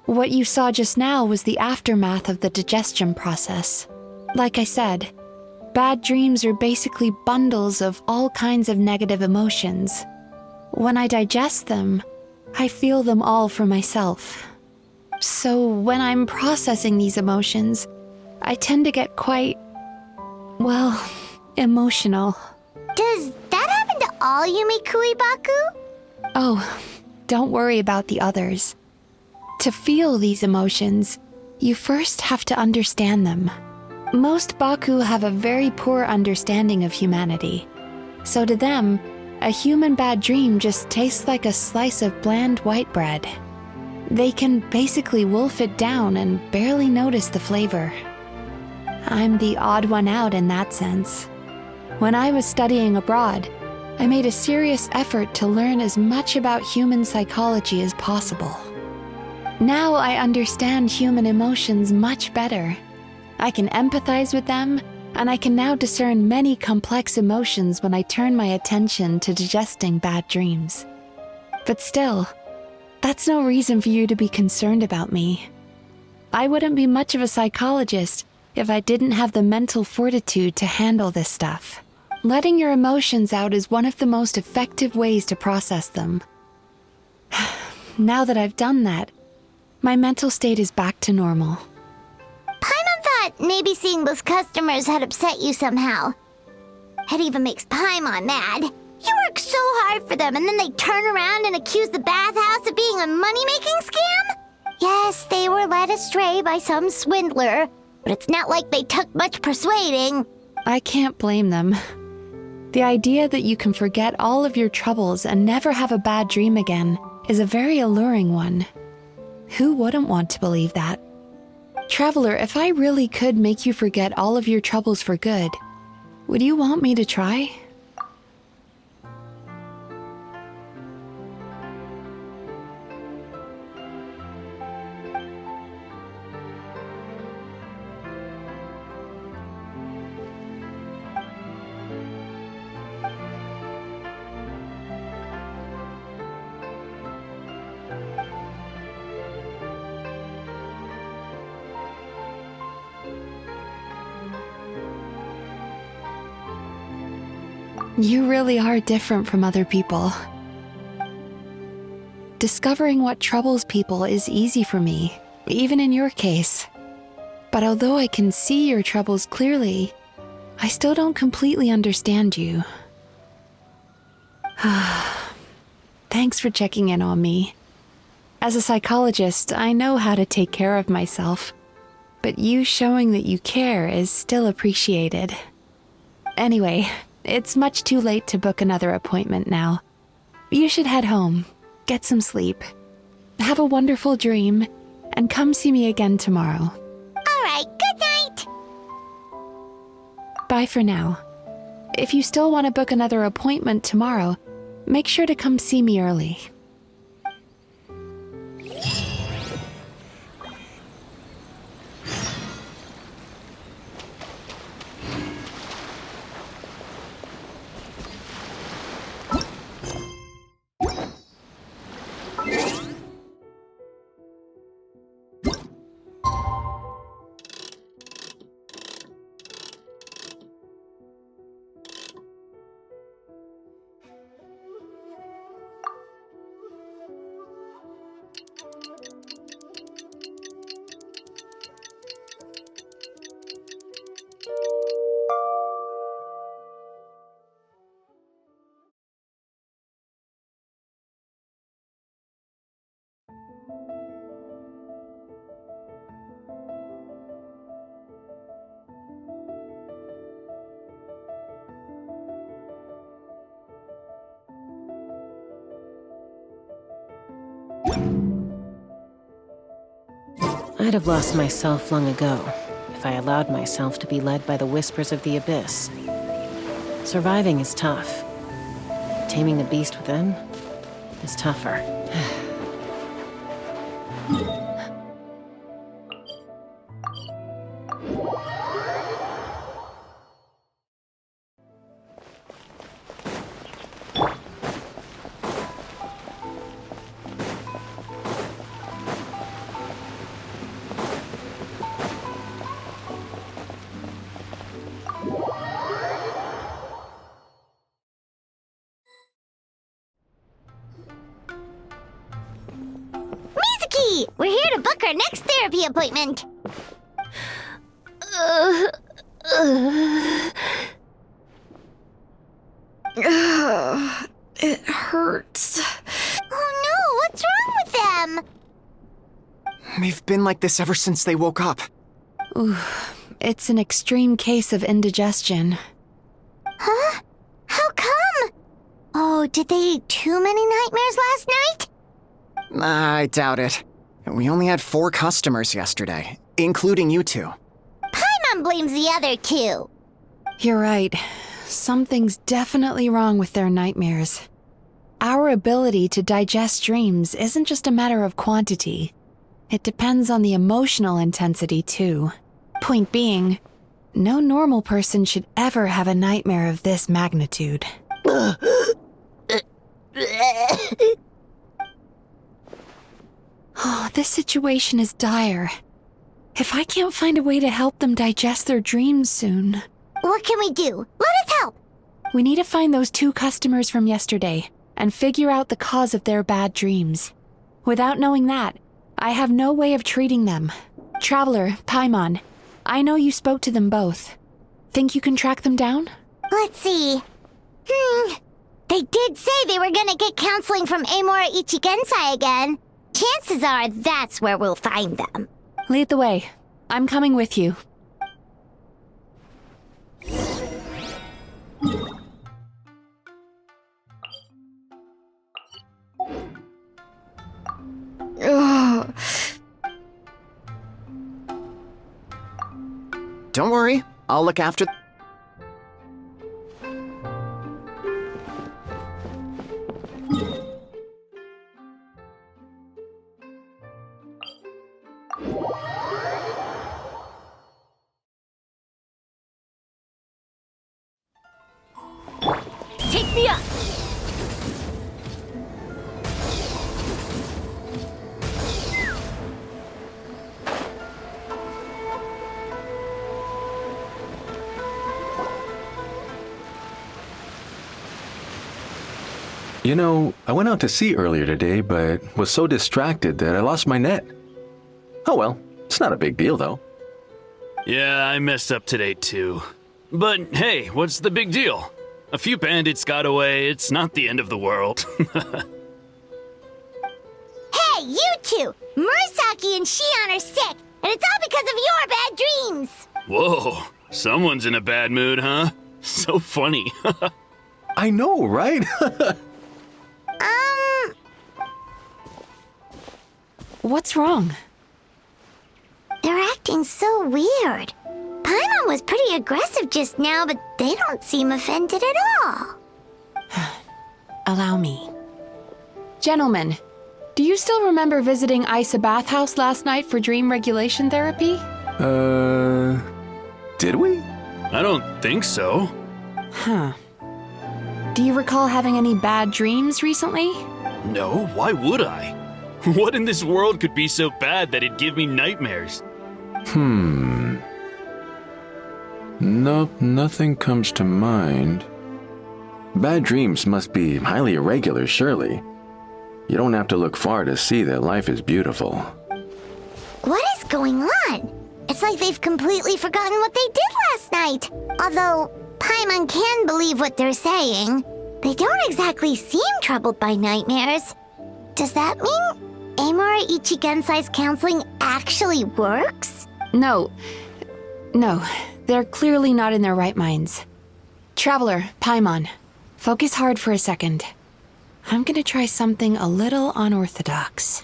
What you saw just now was the aftermath of the digestion process. Like I said, bad dreams are basically bundles of all kinds of negative emotions. When I digest them, I feel them all for myself. So when I'm processing these emotions, I tend to get quite, well, emotional. Does that happen to all Yumikui Baku? Oh, don't worry about the others. To feel these emotions, you first have to understand them. Most Baku have a very poor understanding of humanity. So to them, a human bad dream just tastes like a slice of bland white bread. They can basically wolf it down and barely notice the flavor. I'm the odd one out in that sense. When I was studying abroad, I made a serious effort to learn as much about human psychology as possible. Now I understand human emotions much better. I can empathize with them, and I can now discern many complex emotions when I turn my attention to digesting bad dreams. But still, that's no reason for you to be concerned about me. I wouldn't be much of a psychologist if I didn't have the mental fortitude to handle this stuff. Letting your emotions out is one of the most effective ways to process them. Now that I've done that, my mental state is back to normal. Paimon thought maybe seeing those customers had upset you somehow. It even makes Paimon mad. You work so hard for them and then they turn around and accuse the bathhouse of being a money-making scam? Yes, they were led astray by some swindler, but it's not like they took much persuading. I can't blame them. The idea that you can forget all of your troubles and never have a bad dream again is a very alluring one. Who wouldn't want to believe that? Traveler, if I really could make you forget all of your troubles for good, would you want me to try? You really are different from other people. Discovering what troubles people is easy for me, even in your case. But although I can see your troubles clearly, I still don't completely understand you. Thanks for checking in on me. As a psychologist, I know how to take care of myself, but you showing that you care is still appreciated. Anyway, it's much too late to book another appointment now. You should head home, get some sleep, have a wonderful dream, and come see me again tomorrow. All right, good night. Bye for now. If you still want to book another appointment tomorrow, make sure to come see me early. I'd have lost myself long ago if I allowed myself to be led by the whispers of the abyss. Surviving is tough. Taming the beast within is tougher. Mizuki! We're here to book our next therapy appointment. It hurts. Oh no, what's wrong with them? They've been like this ever since they woke up. Ooh, it's an extreme case of indigestion. Huh? How come? Oh, did they eat too many nightmares last night? I doubt it. We only had 4 customers yesterday, including you two. Paimon blames the other 2. You're right. Something's definitely wrong with their nightmares. Our ability to digest dreams isn't just a matter of quantity. It depends on the emotional intensity, too. Point being, no normal person should ever have a nightmare of this magnitude. Oh, this situation is dire. If I can't find a way to help them digest their dreams soon... What can we do? Let us help! We need to find those 2 customers from yesterday and figure out the cause of their bad dreams. Without knowing that, I have no way of treating them. Traveler, Paimon, I know you spoke to them both. Think you can track them down? Let's see. They did say they were gonna get counseling from A.K.A. Ichigensai again. Chances are that's where we'll find them. Lead the way. I'm coming with you. Ugh. Don't worry, I'll look after... Take me up! You know, I went out to sea earlier today, but was so distracted that I lost my net. Oh well, it's not a big deal though. Yeah, I messed up today too. But hey, what's the big deal? A few bandits got away, it's not the end of the world. Hey, you 2! Murasaki and Shion are sick, and it's all because of your bad dreams! Whoa, someone's in a bad mood, huh? So funny. I know, right? What's wrong? They're acting so weird. Paimon was pretty aggressive just now, but they don't seem offended at all. Allow me. Gentlemen, do you still remember visiting Isa Bathhouse last night for dream regulation therapy? Did we? I don't think so. Huh. Do you recall having any bad dreams recently? No, why would I? What in this world could be so bad that it'd give me nightmares? Nope, nothing comes to mind. Bad dreams must be highly irregular, surely. You don't have to look far to see that life is beautiful. What is going on? It's like they've completely forgotten what they did last night. Although Paimon can believe what they're saying, they don't exactly seem troubled by nightmares. Does that mean A.K.A. Ichigensai's counseling actually works? No, they're clearly not in their right minds. Traveler, Paimon, focus hard for a second. I'm gonna try something a little unorthodox.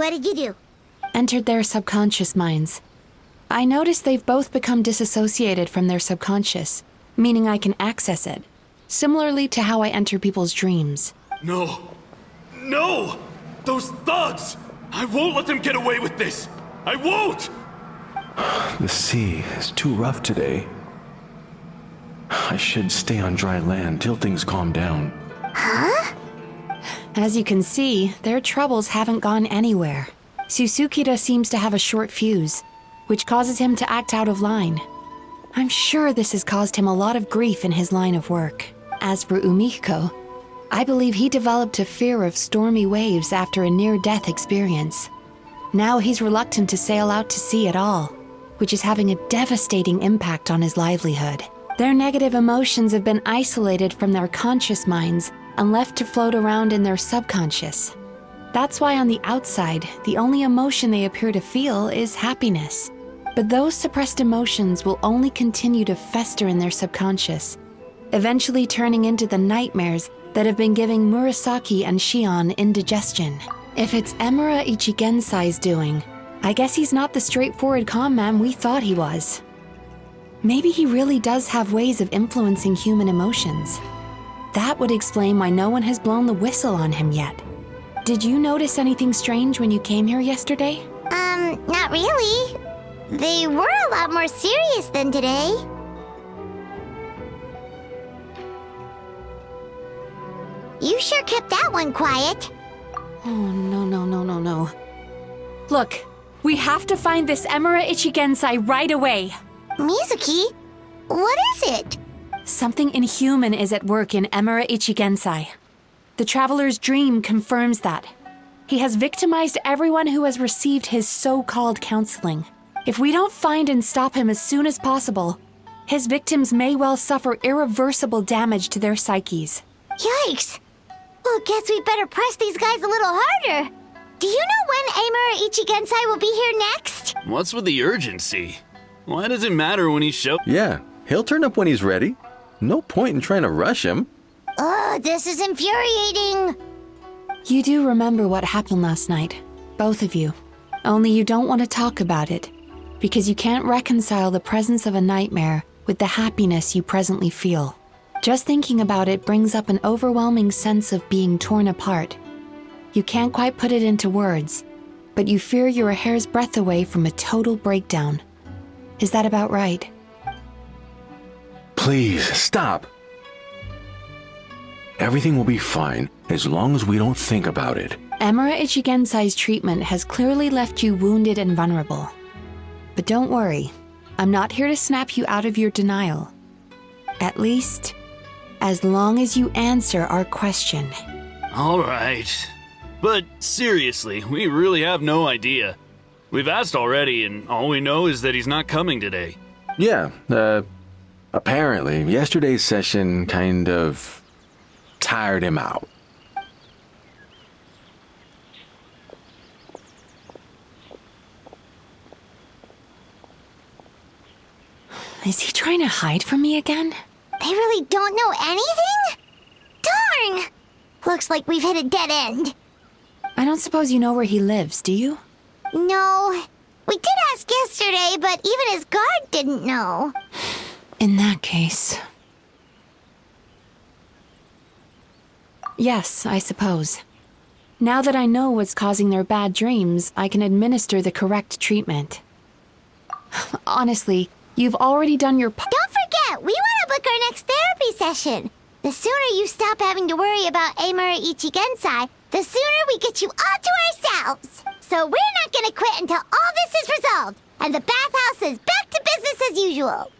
What did you do? Entered their subconscious minds. I noticed they've both become disassociated from their subconscious, meaning I can access it, similarly to how I enter people's dreams. No! No! Those thugs! I won't let them get away with this! I won't! The sea is too rough today. I should stay on dry land till things calm down. Huh? As you can see, their troubles haven't gone anywhere. Susukida seems to have a short fuse, which causes him to act out of line. I'm sure this has caused him a lot of grief in his line of work. As for Umiko, I believe he developed a fear of stormy waves after a near-death experience. Now he's reluctant to sail out to sea at all, which is having a devastating impact on his livelihood. Their negative emotions have been isolated from their conscious minds and left to float around in their subconscious. That's why on the outside, the only emotion they appear to feel is happiness. But those suppressed emotions will only continue to fester in their subconscious, eventually turning into the nightmares that have been giving Murasaki and Shion indigestion. If it's Emura Ichigensai's doing, I guess he's not the straightforward calm man we thought he was. Maybe he really does have ways of influencing human emotions. That would explain why no one has blown the whistle on him yet. Did you notice anything strange when you came here yesterday? Not really. They were a lot more serious than today. You sure kept that one quiet. Oh, no. Look, we have to find this Emura Ichigensai right away. Mizuki, what is it? Something inhuman is at work in Emura Ichigensai. The Traveler's Dream confirms that. He has victimized everyone who has received his so-called counseling. If we don't find and stop him as soon as possible, his victims may well suffer irreversible damage to their psyches. Yikes! Well, guess we better press these guys a little harder. Do you know when Emura Ichigensai will be here next? What's with the urgency? Why does it matter when he shows? Yeah, he'll turn up when he's ready. No point in trying to rush him. Ugh, this is infuriating. You do remember what happened last night, both of you. Only you don't want to talk about it, because you can't reconcile the presence of a nightmare with the happiness you presently feel. Just thinking about it brings up an overwhelming sense of being torn apart. You can't quite put it into words, but you fear you're a hair's breadth away from a total breakdown. Is that about right? Please, stop. Everything will be fine as long as we don't think about it. Emura Ichigensai's treatment has clearly left you wounded and vulnerable. But don't worry, I'm not here to snap you out of your denial. At least, as long as you answer our question. All right. But seriously, we really have no idea. We've asked already, and all we know is that he's not coming today. Yeah, apparently, yesterday's session kind of tired him out. Is he trying to hide from me again? They really don't know anything? Darn! Looks like we've hit a dead end. I don't suppose you know where he lives, do you? No. We did ask yesterday, but even his guard didn't know. In that case... Yes, I suppose. Now that I know what's causing their bad dreams, I can administer the correct treatment. Honestly, you've already done your part. Don't forget, we want to book our next therapy session. The sooner you stop having to worry about Emura Ichigensai, the sooner we get you all to ourselves. So we're not going to quit until all this is resolved, and the bathhouse is back to business as usual.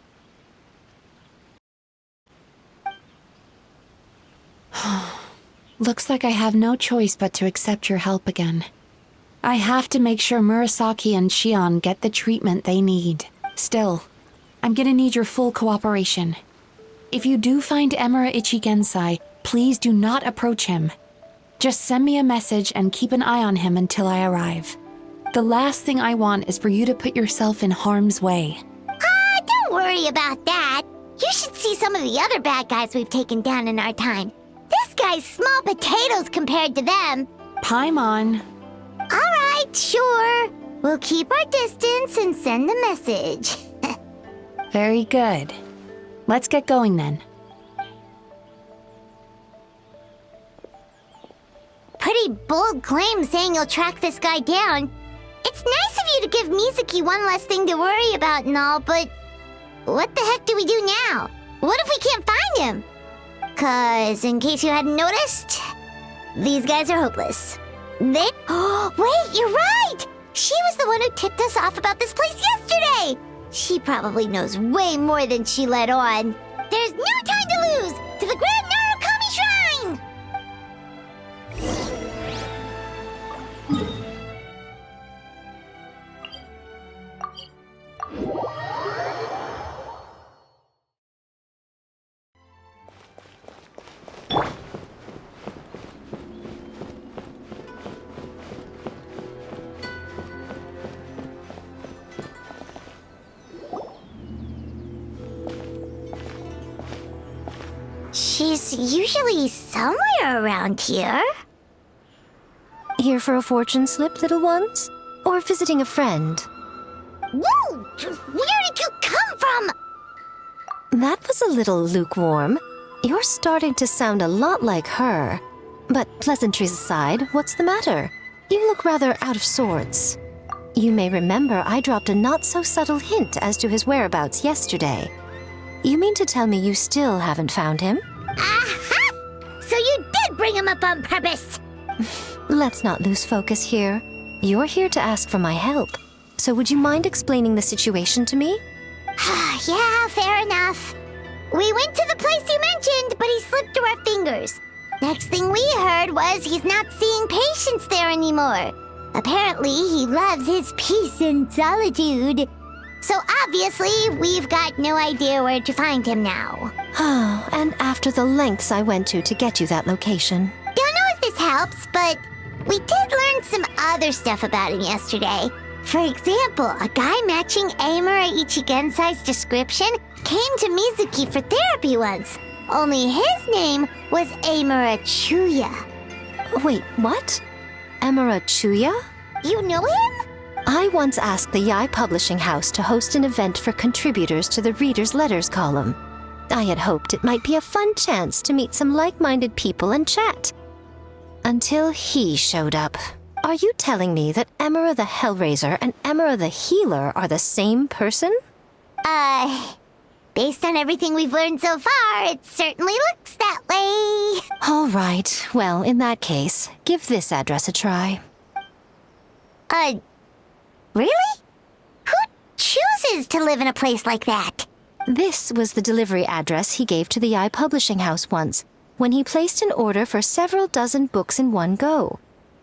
Looks like I have no choice but to accept your help again. I have to make sure Murasaki and Shion get the treatment they need. Still, I'm gonna need your full cooperation. If you do find Emura Ichigensai, please do not approach him. Just send me a message and keep an eye on him until I arrive. The last thing I want is for you to put yourself in harm's way. Don't worry about that. You should see some of the other bad guys we've taken down in our time. This guy's small potatoes compared to them. Paimon. All right. Sure. We'll keep our distance and send the message. Very good. Let's get going then. Pretty bold claim saying you'll track this guy down. It's nice of you to give Mizuki one less thing to worry about and all, but what the heck do we do now? What if we can't find him? 'Cause in case you hadn't noticed, these guys are hopeless. They... Oh, wait, you're right! She was the one who tipped us off about this place yesterday! She probably knows way more than she let on. There's no time to lose! To the Grand Narukami Shrine! She's usually somewhere around here. Here for a fortune slip, little ones? Or visiting a friend? Whoa! Where did you come from? That was a little lukewarm. You're starting to sound a lot like her. But pleasantries aside, what's the matter? You look rather out of sorts. You may remember I dropped a not-so-subtle hint as to his whereabouts yesterday. You mean to tell me you still haven't found him? Aha! So you did bring him up on purpose! Let's not lose focus here. You're here to ask for my help. So would you mind explaining the situation to me? Yeah, fair enough. We went to the place you mentioned, but he slipped through our fingers. Next thing we heard was he's not seeing patients there anymore. Apparently, he loves his peace and solitude. So obviously, we've got no idea where to find him now. Oh, and after the lengths I went to get you that location. Don't know if this helps, but we did learn some other stuff about him yesterday. For example, a guy matching Amura Ichigensai's description came to Mizuki for therapy once. Only his name was Amura Chuya. Wait, what? Amura Chuya? You know him? I once asked the Yai Publishing House to host an event for contributors to the Reader's Letters column. I had hoped it might be a fun chance to meet some like-minded people and chat. Until he showed up. Are you telling me that Amura the Hellraiser and Amura the Healer are the same person? Based on everything we've learned so far, it certainly looks that way. All right, well, in that case, give this address a try. Really? Who chooses to live in a place like that? This was the delivery address he gave to the Yai Publishing House once, when he placed an order for several dozen books in one go.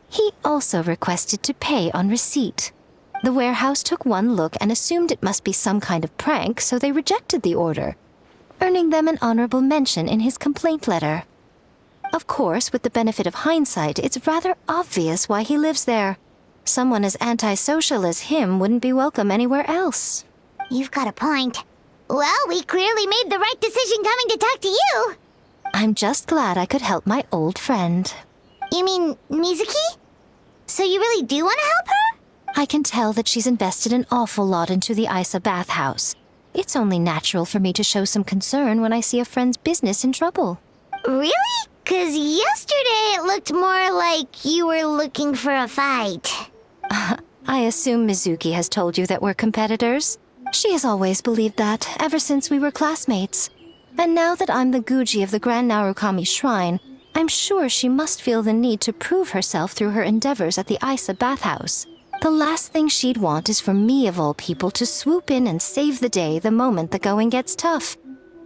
He also requested to pay on receipt. The warehouse took one look and assumed it must be some kind of prank, so they rejected the order, earning them an honorable mention in his complaint letter. Of course, with the benefit of hindsight, it's rather obvious why he lives there. Someone as antisocial as him wouldn't be welcome anywhere else. You've got a point. Well, we clearly made the right decision coming to talk to you. I'm just glad I could help my old friend. You mean Mizuki? So you really do want to help her? I can tell that she's invested an awful lot into the Isa bathhouse. It's only natural for me to show some concern when I see a friend's business in trouble. Really? 'Cause yesterday it looked more like you were looking for a fight. I assume Mizuki has told you that we're competitors. She has always believed that, ever since we were classmates. And now that I'm the Guji of the Grand Narukami Shrine, I'm sure she must feel the need to prove herself through her endeavors at the Isa bathhouse. The last thing she'd want is for me, of all people, to swoop in and save the day the moment the going gets tough.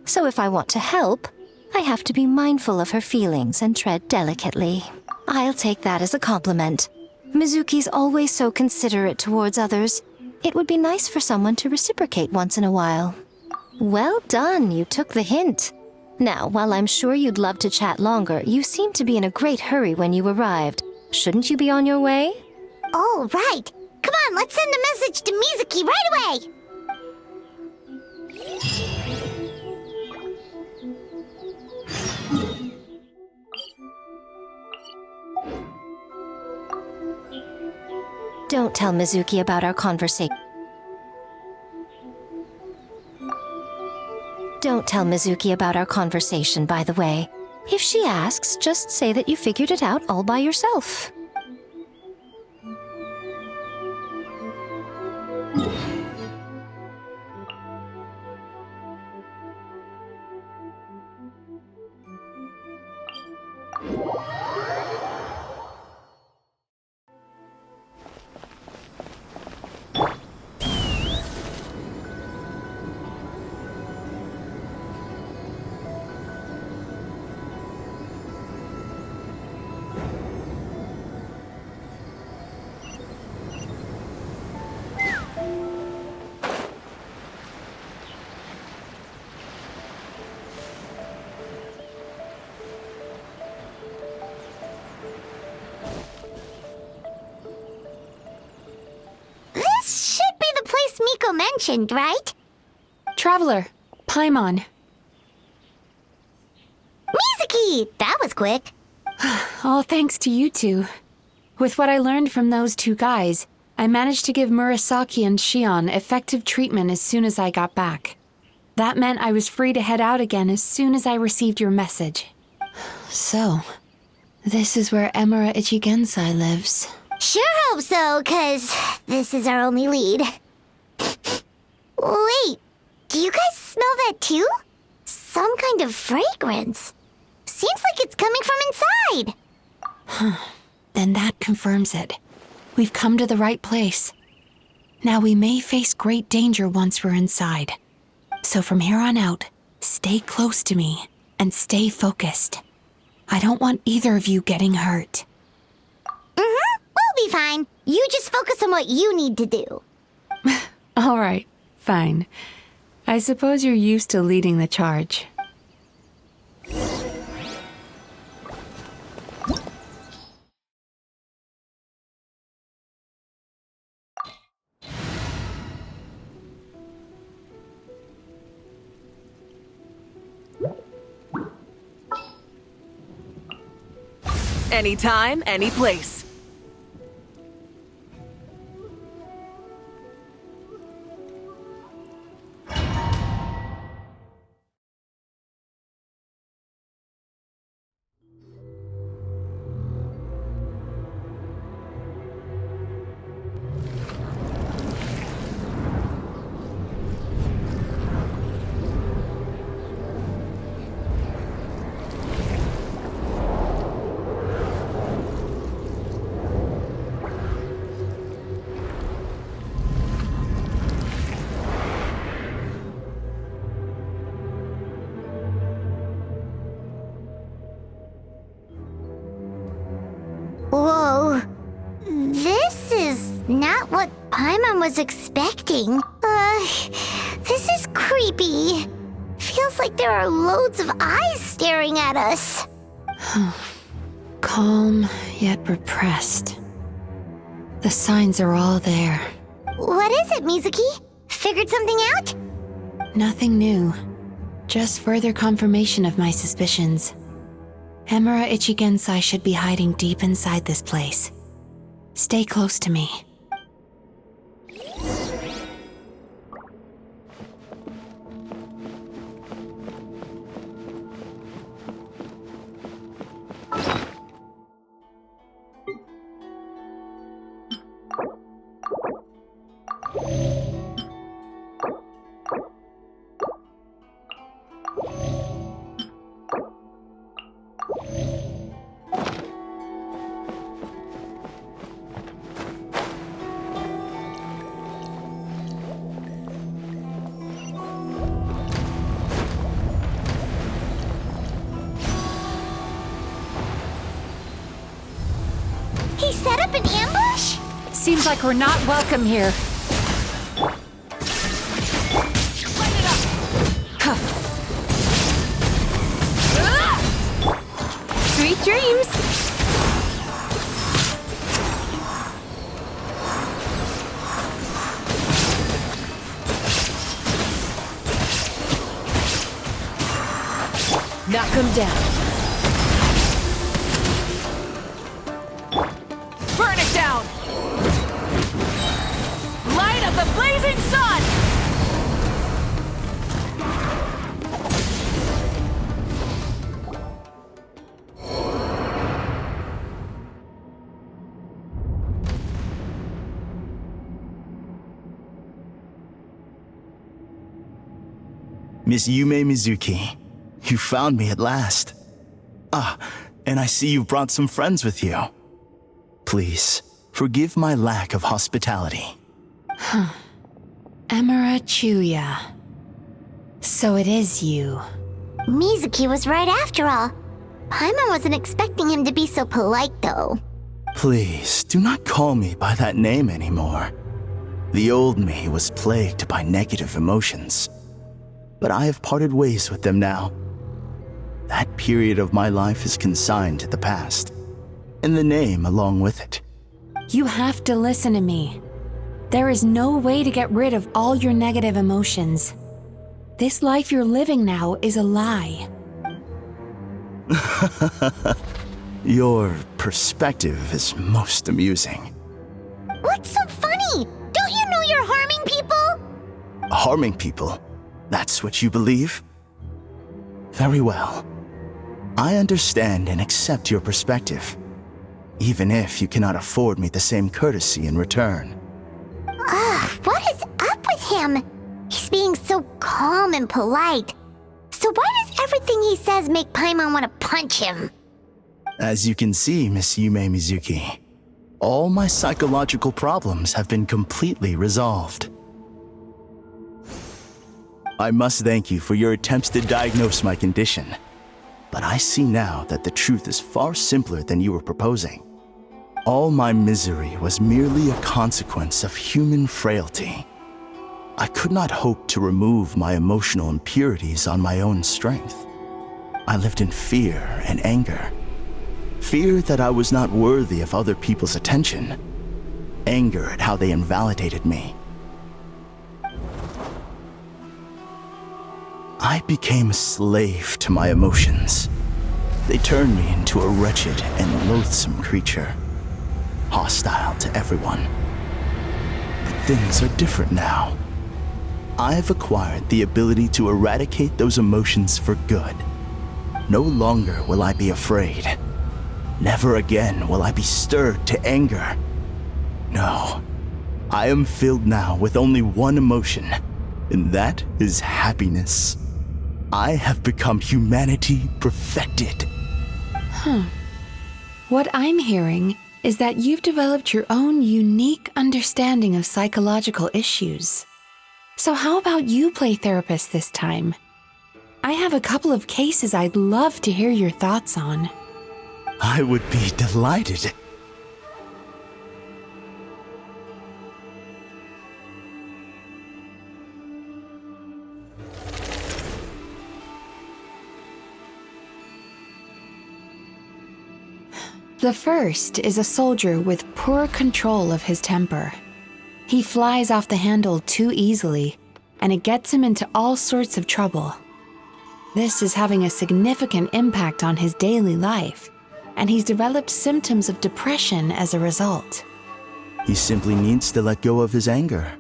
So if I want to help, I have to be mindful of her feelings and tread delicately. I'll take that as a compliment. Mizuki's always so considerate towards others. It would be nice for someone to reciprocate once in a while. Well done, you took the hint. Now, while I'm sure you'd love to chat longer, you seemed to be in a great hurry when you arrived. Shouldn't you be on your way? Oh, right. Come on, let's send a message to Mizuki right away. Don't tell Mizuki about our conversation. Don't tell Mizuki about our conversation, by the way. If she asks, just say that you figured it out all by yourself. This should be the place Miko mentioned, right? Traveler, Paimon. Mizuki! That was quick. All thanks to you two. With what I learned from those two guys, I managed to give Murasaki and Shion effective treatment as soon as I got back. That meant I was free to head out again as soon as I received your message. So, this is where Emura Ichigensai lives. Sure hope so, 'cause this is our only lead. Wait, do you guys smell that too? Some kind of fragrance. Seems like it's coming from inside. Then that confirms it. We've come to the right place. Now we may face great danger once we're inside. So from here on out, stay close to me and stay focused. I don't want either of you getting hurt. We'll be fine. You just focus on what you need to do. All right, fine. I suppose you're used to leading the charge. Anytime, any place. Whoa. This is not what Paimon was expecting. This is creepy. Feels like there are loads of eyes staring at us. Calm, yet repressed. The signs are all there. What is it, Mizuki? Figured something out? Nothing new. Just further confirmation of my suspicions. Emura Ichigensai should be hiding deep inside this place. Stay close to me. He set up an ambush? Seems like we're not welcome here. Sweet dreams! Knock him down. Burn it down! the blazing sun! Miss Yumemizuki, you found me at last. Ah, and I see you've brought some friends with you. Please, forgive my lack of hospitality. Emira Chuya. So it is you. Mizuki was right after all. Paimon wasn't expecting him to be so polite, though. Please, do not call me by that name anymore. The old me was plagued by negative emotions, but I have parted ways with them now. That period of my life is consigned to the past, and the name along with it. You have to listen to me. There is no way to get rid of all your negative emotions. This life you're living now is a lie. Your perspective is most amusing. What's so funny? Don't you know you're harming people? Harming people? That's what you believe? Very well. I understand and accept your perspective, even if you cannot afford me the same courtesy in return. What is up with him? He's being so calm and polite. So why does everything he says make Paimon want to punch him? As you can see, Miss Yumemizuki, all my psychological problems have been completely resolved. I must thank you for your attempts to diagnose my condition, but I see now that the truth is far simpler than you were proposing. All my misery was merely a consequence of human frailty. I could not hope to remove my emotional impurities on my own strength. I lived in fear and anger. Fear that I was not worthy of other people's attention. Anger at how they invalidated me. I became a slave to my emotions. They turned me into a wretched and loathsome creature, hostile to everyone. But things are different now. I've acquired the ability to eradicate those emotions for good. No longer will I be afraid. Never again will I be stirred to anger. No, I am filled now with only one emotion, and that is happiness. I have become humanity perfected. What I'm hearing is that you've developed your own unique understanding of psychological issues. So how about you play therapist this time? I have a couple of cases I'd love to hear your thoughts on. I would be delighted. The first is a soldier with poor control of his temper. He flies off the handle too easily, and it gets him into all sorts of trouble. This is having a significant impact on his daily life, and he's developed symptoms of depression as a result. He simply needs to let go of his anger.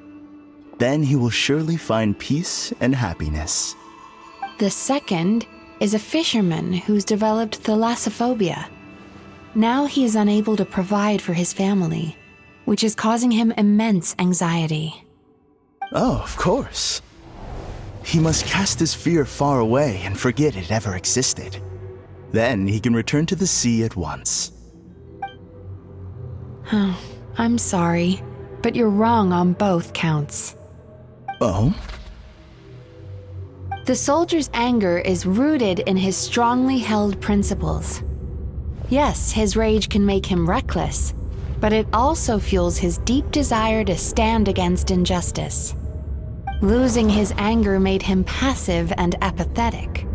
Then he will surely find peace and happiness. The second is a fisherman who's developed thalassophobia. Now he is unable to provide for his family, which is causing him immense anxiety. Oh, of course. He must cast his fear far away and forget it ever existed. Then he can return to the sea at once. I'm sorry, but you're wrong on both counts. Oh? The soldier's anger is rooted in his strongly held principles. Yes, his rage can make him reckless, but it also fuels his deep desire to stand against injustice. Losing his anger made him passive and apathetic.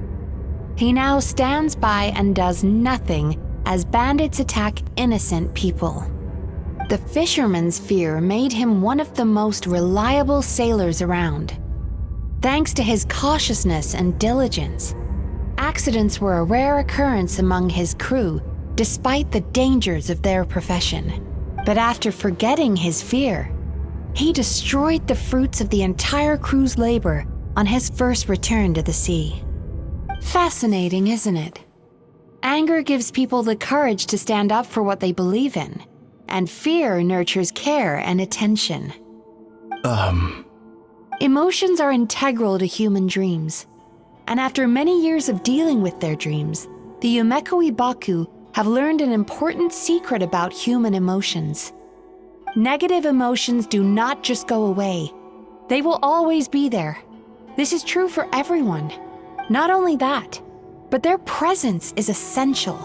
He now stands by and does nothing as bandits attack innocent people. The fisherman's fear made him one of the most reliable sailors around. Thanks to his cautiousness and diligence, accidents were a rare occurrence among his crew despite the dangers of their profession. But after forgetting his fear, He destroyed the fruits of the entire crew's labor on his first return to the sea. Fascinating, isn't it? Anger gives people the courage to stand up for what they believe in, and fear nurtures care and attention. Emotions are integral to human dreams, and after many years of dealing with their dreams, the Yumemizuki Baku have learned an important secret about human emotions. Negative emotions do not just go away. They will always be there. This is true for everyone. Not only that, but their presence is essential.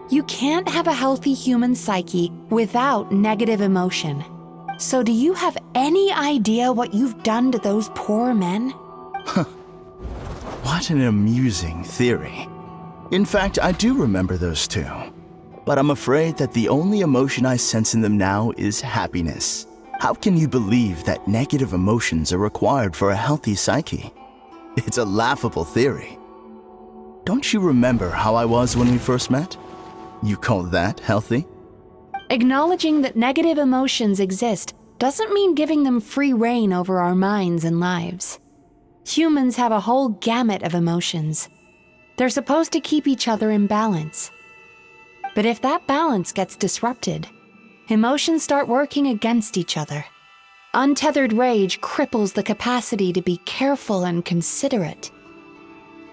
You can't have a healthy human psyche without negative emotion. So do you have any idea what you've done to those poor men? What an amusing theory. In fact, I do remember those two. But I'm afraid that the only emotion I sense in them now is happiness. How can you believe that negative emotions are required for a healthy psyche? It's a laughable theory. Don't you remember how I was when we first met? You call that healthy? Acknowledging that negative emotions exist doesn't mean giving them free rein over our minds and lives. Humans have a whole gamut of emotions. They're supposed to keep each other in balance. But if that balance gets disrupted, emotions start working against each other. Untethered rage cripples the capacity to be careful and considerate.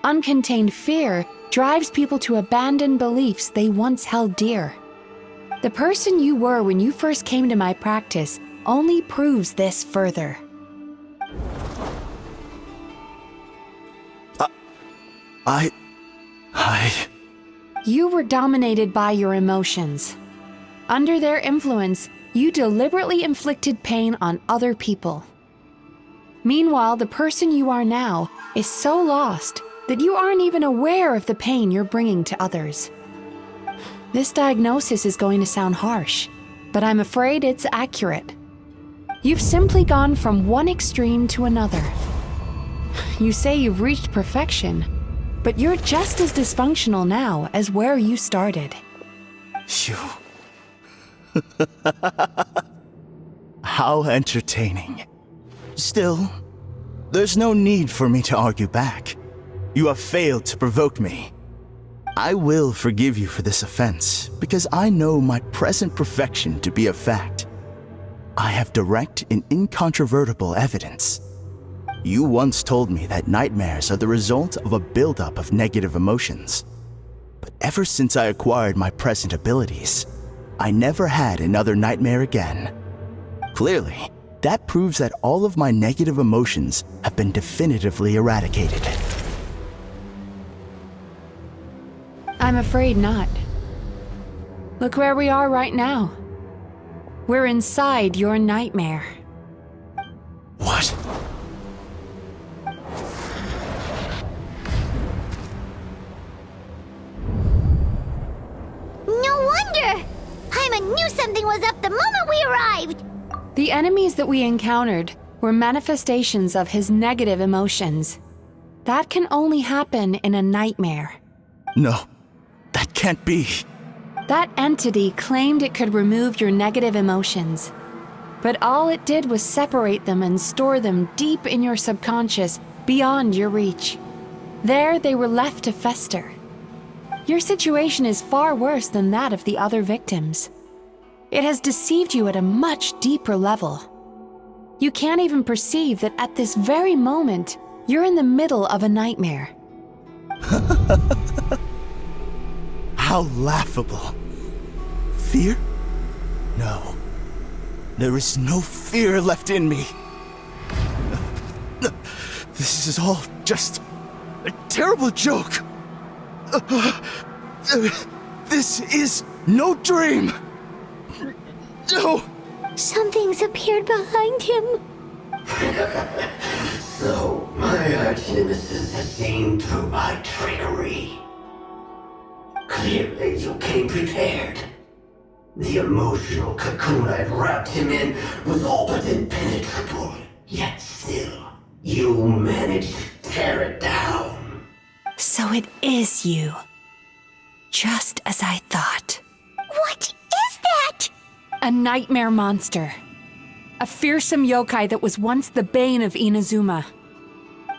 Uncontained fear drives people to abandon beliefs they once held dear. The person you were when you first came to my practice only proves this further. You were dominated by your emotions. Under their influence, you deliberately inflicted pain on other people. Meanwhile, the person you are now is so lost that you aren't even aware of the pain you're bringing to others. This diagnosis is going to sound harsh, but I'm afraid it's accurate. You've simply gone from one extreme to another. You say you've reached perfection, but you're just as dysfunctional now as where you started. Phew. How entertaining. Still, there's no need for me to argue back. You have failed to provoke me. I will forgive you for this offense because I know my present perfection to be a fact. I have direct and incontrovertible evidence. You once told me that nightmares are the result of a buildup of negative emotions. But ever since I acquired my present abilities, I never had another nightmare again. Clearly, that proves that all of my negative emotions have been definitively eradicated. I'm afraid not. Look where we are right now. We're inside your nightmare. What? No wonder! Paimon knew something was up the moment we arrived! The enemies that we encountered were manifestations of his negative emotions. That can only happen in a nightmare. No, that can't be. That entity claimed it could remove your negative emotions. But all it did was separate them and store them deep in your subconscious, beyond your reach. There they were left to fester. Your situation is far worse than that of the other victims. It has deceived you at a much deeper level. You can't even perceive that at this very moment, you're in the middle of a nightmare. How laughable. Fear? No. There is no fear left in me. This is all just a terrible joke. This is no dream. No. Something's appeared behind him. So, my arch-nemesis has seen through my trickery. Clearly, you came prepared. The emotional cocoon I'd wrapped him in was all but impenetrable. Yet still, you managed to tear it down. So it is you. Just as I thought. What is that? A nightmare monster. a fearsome yokai that was once the bane of Inazuma.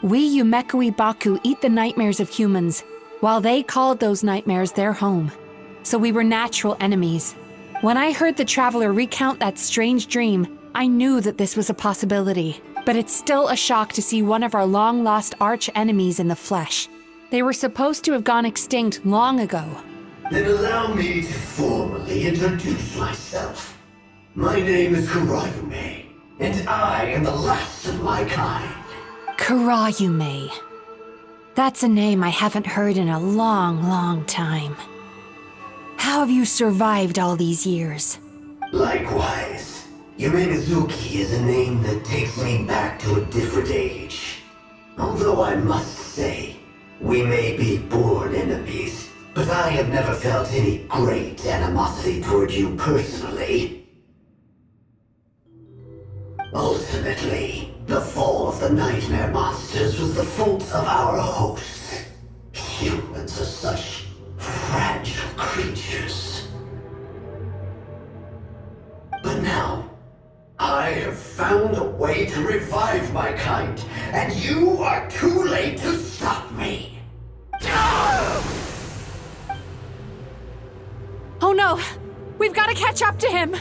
We Yumekui Baku eat the nightmares of humans, while they called those nightmares their home. So we were natural enemies. When I heard the traveler recount that strange dream, I knew that this was a possibility. But it's still a shock to see one of our long-lost arch-enemies in the flesh. They were supposed to have gone extinct long ago. Then allow me to formally introduce myself. My name is Kurayume, and I am the last of my kind. Kurayume. That's a name I haven't heard in a long, long time. How have you survived all these years? Likewise, Yumemizuki is a name that takes me back to a different age. Although I must say, we may be born enemies, but I have never felt any great animosity toward you personally. Ultimately, the fall of the nightmare monsters was the fault of our hosts. Humans are such fragile creatures. But now, I have found a way to revive my kind, and you are too late to stop me. Oh no! We've got to catch up to him!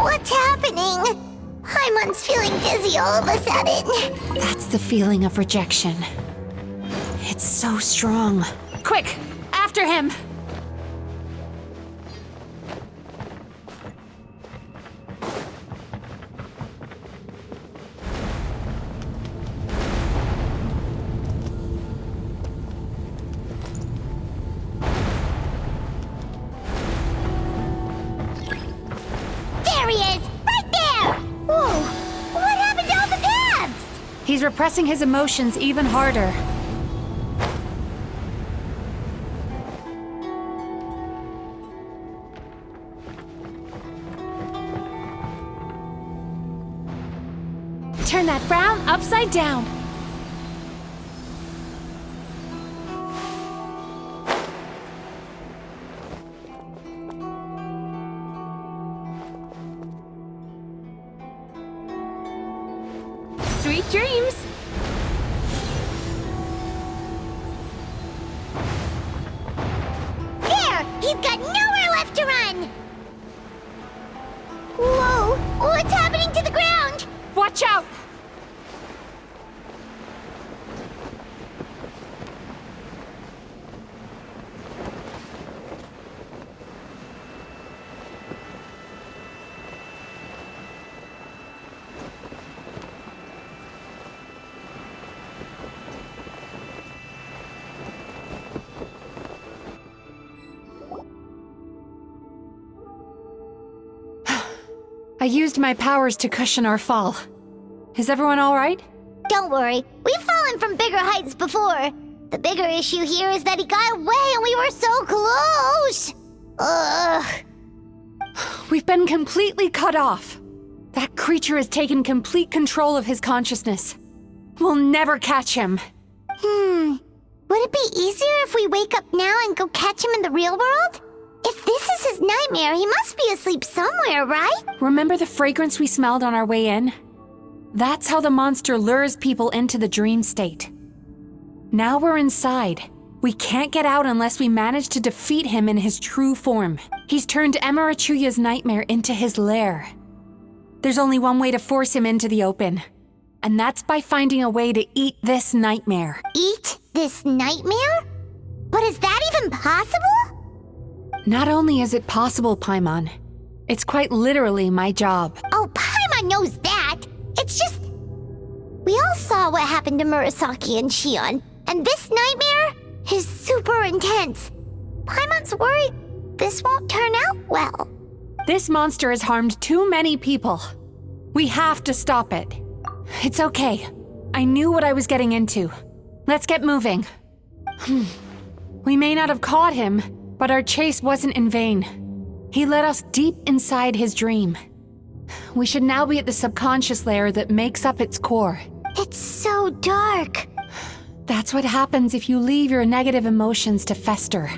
What's happening? Paimon's feeling dizzy all of a sudden. That's the feeling of rejection. It's so strong. Quick! After him! There he is! Right there! Whoa! What happened to all the paths? He's repressing his emotions even harder. Turn that frown upside down. Sweet dreams! There! He's got nowhere left to run! Whoa! What's happening to the ground? Watch out! I used my powers to cushion our fall. Is everyone all right? Don't worry, we've fallen from bigger heights before. The bigger issue here is that he got away and we were so close! Ugh. We've been completely cut off. That creature has taken complete control of his consciousness. We'll never catch him. Would it be easier if we wake up now and go catch him in the real world? If this is his nightmare, he must be asleep somewhere, right? Remember the fragrance we smelled on our way in? That's how the monster lures people into the dream state. Now we're inside. We can't get out unless we manage to defeat him in his true form. He's turned Emarachuya's nightmare into his lair. There's only one way to force him into the open, and that's by finding a way to eat this nightmare. Eat this nightmare? But is that even possible? Not only is it possible, Paimon, it's quite literally my job. Oh, Paimon knows that! It's just... We all saw what happened to Murasaki and Shion, and this nightmare is super intense. Paimon's worried this won't turn out well. This monster has harmed too many people. We have to stop it. It's okay. I knew what I was getting into. Let's get moving. We may not have caught him, but our chase wasn't in vain. He led us deep inside his dream. We should now be at the subconscious layer that makes up its core. It's so dark. That's what happens if you leave your negative emotions to fester.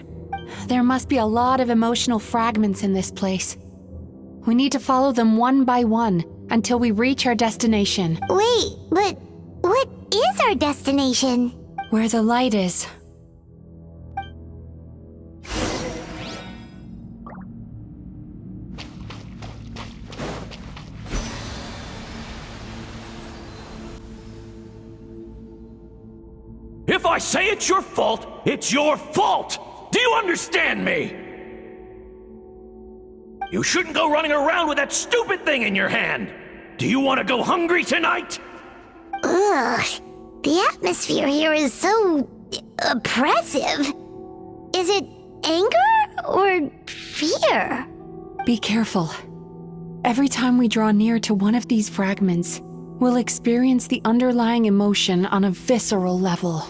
There must be a lot of emotional fragments in this place. We need to follow them one by one until we reach our destination. Wait, but what is our destination? Where the light is. If I say it's your fault, it's your fault! Do you understand me? You shouldn't go running around with that stupid thing in your hand! Do you want to go hungry tonight? Ugh, the atmosphere here is so oppressive. Is it anger or fear? Be careful. Every time we draw near to one of these fragments, we'll experience the underlying emotion on a visceral level.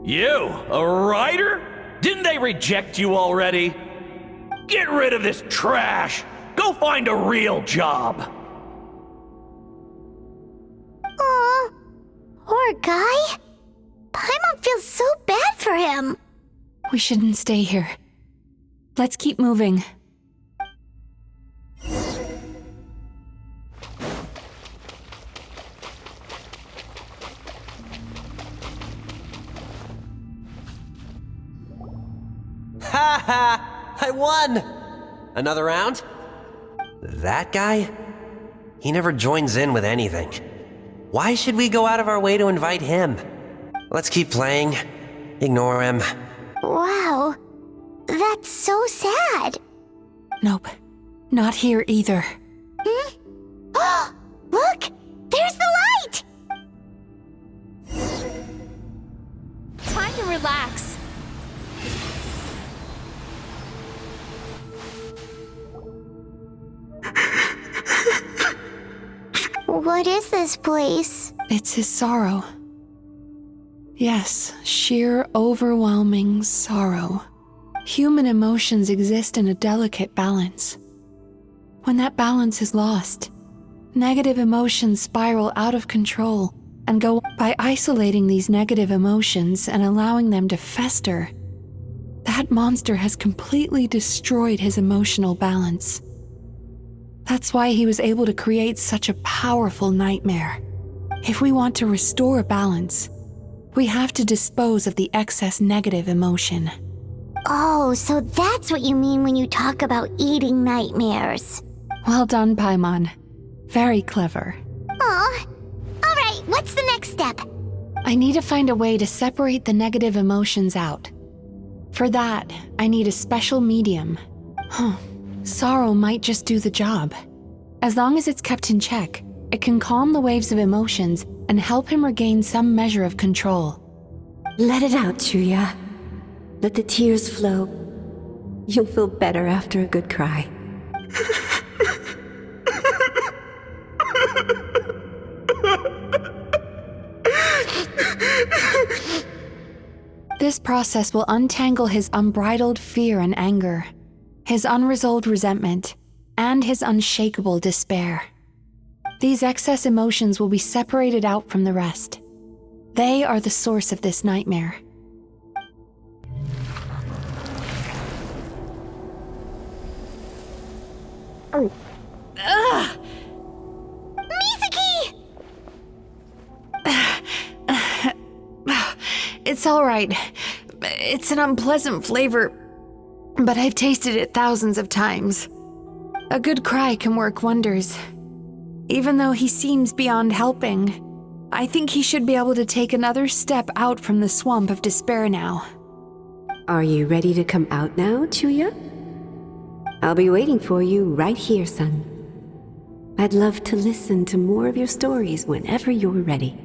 You, a writer? Didn't they reject you already? Get rid of this trash! Go find a real job! Aw, poor guy. Paimon feels so bad for him. We shouldn't stay here. Let's keep moving. Ha ha! I won! Another round? That guy? He never joins in with anything. Why should we go out of our way to invite him? Let's keep playing. Ignore him. Wow, that's so sad. Nope, not here either. Oh, look! There's the light! Time to relax. What is this place? It's his sorrow. Yes, sheer, overwhelming sorrow. Human emotions exist in a delicate balance. When that balance is lost, negative emotions spiral out of control and go by isolating these negative emotions and allowing them to fester. That monster has completely destroyed his emotional balance. That's why he was able to create such a powerful nightmare. If we want to restore balance, we have to dispose of the excess negative emotion. Oh, so that's what you mean when you talk about eating nightmares. Well done, Paimon. Very clever. Aw. All right, what's the next step? I need to find a way to separate the negative emotions out. For that, I need a special medium. Sorrow might just do the job. As long as it's kept in check, it can calm the waves of emotions and help him regain some measure of control. Let it out, Chuya. Let the tears flow. You'll feel better after a good cry. This process will untangle his unbridled fear and anger, his unresolved resentment, and his unshakable despair. These excess emotions will be separated out from the rest. They are the source of this nightmare. Ugh! Mizuki! It's all right. It's an unpleasant flavor, but I've tasted it thousands of times. A good cry can work wonders. Even though he seems beyond helping, I think he should be able to take another step out from the swamp of despair now. Are you ready to come out now, Chuya? I'll be waiting for you right here, son. I'd love to listen to more of your stories whenever you're ready.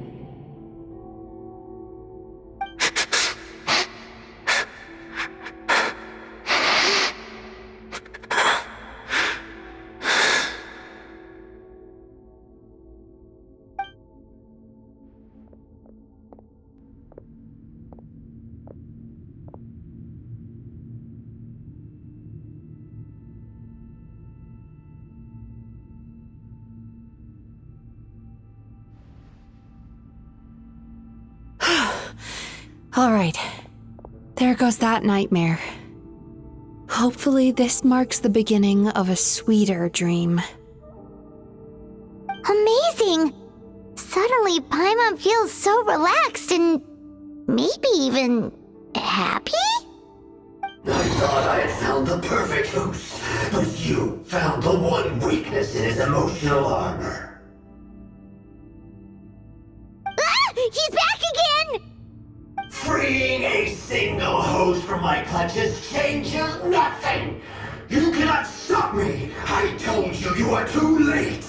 All right. There goes that nightmare. Hopefully this marks the beginning of a sweeter dream. Amazing! Suddenly, Paimon feels so relaxed and maybe even happy? I thought I had found the perfect host, but you found the one weakness in his emotional armor. Ah! He's back again! Freeing a single host from my clutches changes nothing! You cannot stop me! I told you you are too late!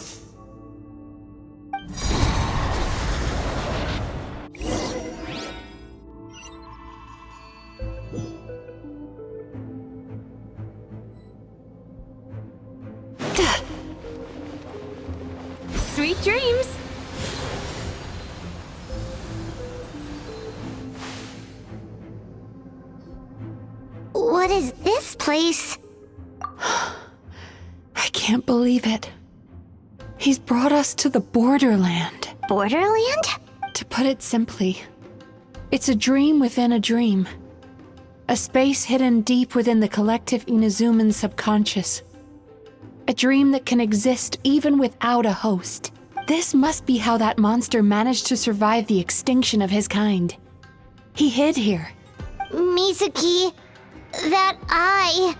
Sweet dreams! What is this place? I can't believe it. He's brought us to the Borderland. Borderland? To put it simply, it's a dream within a dream. A space hidden deep within the collective Inazuman subconscious. A dream that can exist even without a host. This must be how that monster managed to survive the extinction of his kind. He hid here. Mizuki, that eye.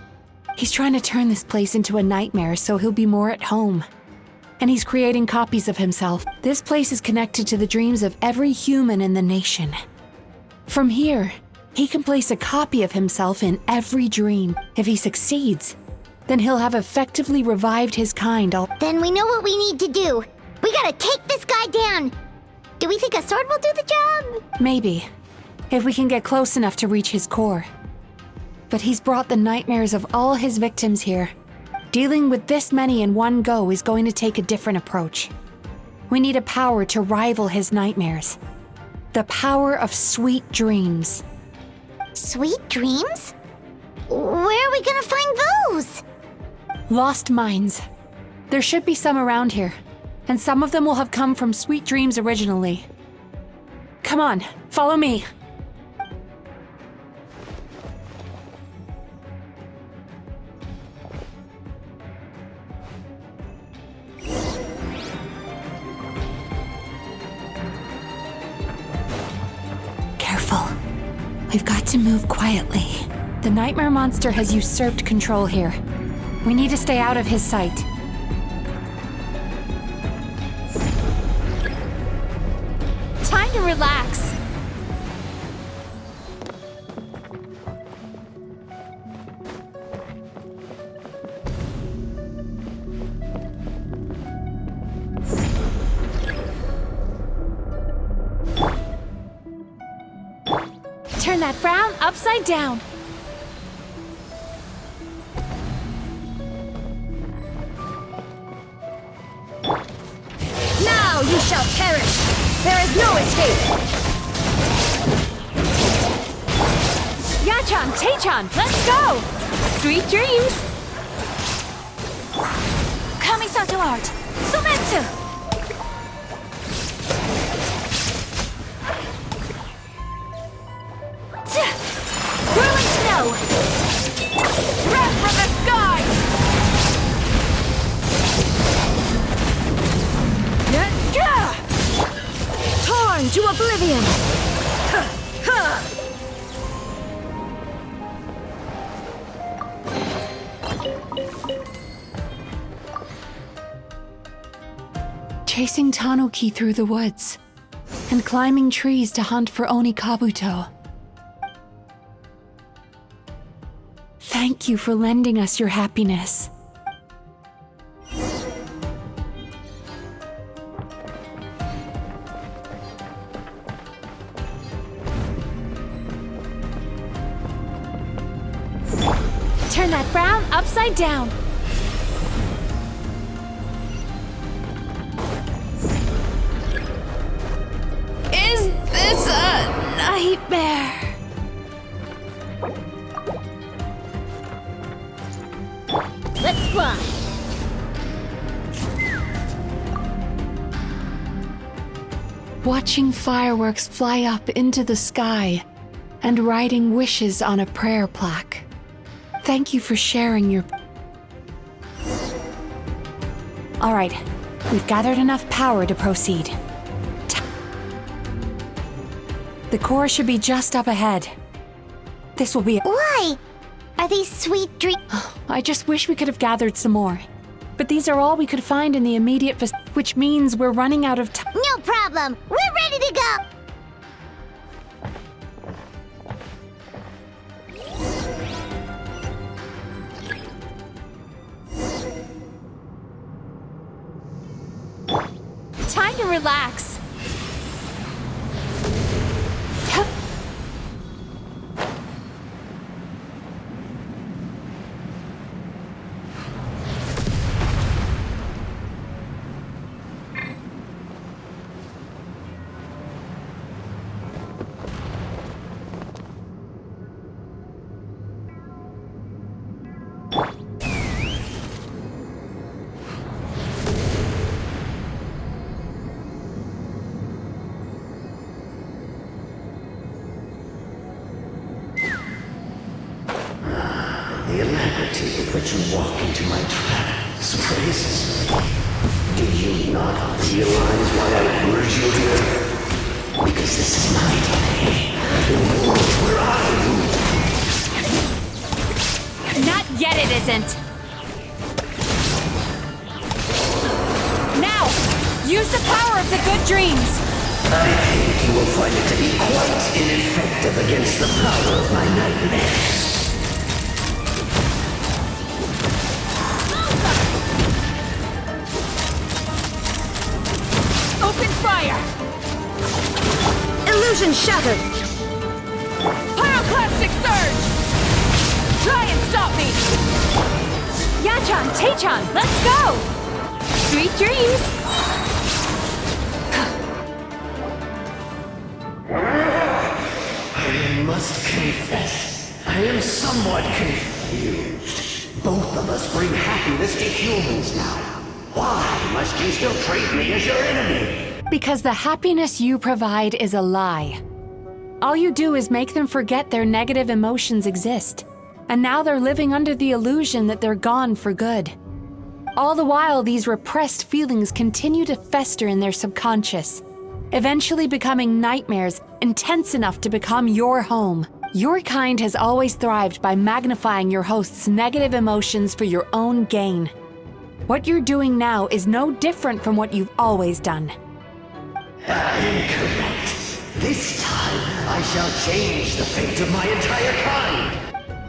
He's trying to turn this place into a nightmare so he'll be more at home. And he's creating copies of himself. This place is connected to the dreams of every human in the nation. From here, he can place a copy of himself in every dream. If he succeeds, then he'll have effectively revived his kind. Then we know what we need to do. We gotta take this guy down. Do we think a sword will do the job? Maybe, if we can get close enough to reach his core. But he's brought the nightmares of all his victims here. Dealing with this many in one go is going to take a different approach. We need a power to rival his nightmares. The power of sweet dreams. Sweet dreams? Where are we gonna find those? Lost minds. There should be some around here, and some of them will have come from sweet dreams originally. Come on, follow me. Careful. We've got to move quietly. The nightmare monster has usurped control here. We need to stay out of his sight. Time to relax. Turn that frown upside down. Now you shall perish! There is no escape! Yachan, Taechan, let's go! Sweet dreams! Kamisato art! Sumetsu! Whirling snow! Breath from the sky! Torn to oblivion! Chasing Tanuki through the woods, and climbing trees to hunt for Oni Kabuto. Thank you for lending us your happiness. Turn that frown upside down. Is this a nightmare? Let's fly. Watching fireworks fly up into the sky and writing wishes on a prayer plaque. Thank you for sharing your... All right, we've gathered enough power to proceed. The core should be just up ahead. This will be... Why? Are these sweet dreams? I just wish we could have gathered some more. But these are all we could find in the immediate which means we're running out of time. No problem. We're ready to go. Time to relax. The alacrity with which you walk into my trap surprises me. Do you not realize why I lured you here? Because this is my domain. The world where I rule. Not yet, it isn't. Now, use the power of the good dreams. I think you will find it to be quite ineffective against the power of my nightmares. Open fire! Illusion shattered! Pyroclastic surge! Try and stop me! Yachan, Taechan, let's go! Sweet dreams! I must confess, I am somewhat confused. Both of us bring happiness to humans now. Why must you still treat me as your enemy? Because the happiness you provide is a lie. All you do is make them forget their negative emotions exist. And now they're living under the illusion that they're gone for good. All the while, these repressed feelings continue to fester in their subconscious, eventually becoming nightmares intense enough to become your home. Your kind has always thrived by magnifying your host's negative emotions for your own gain. What you're doing now is no different from what you've always done. Incorrect. This time, I shall change the fate of my entire kind.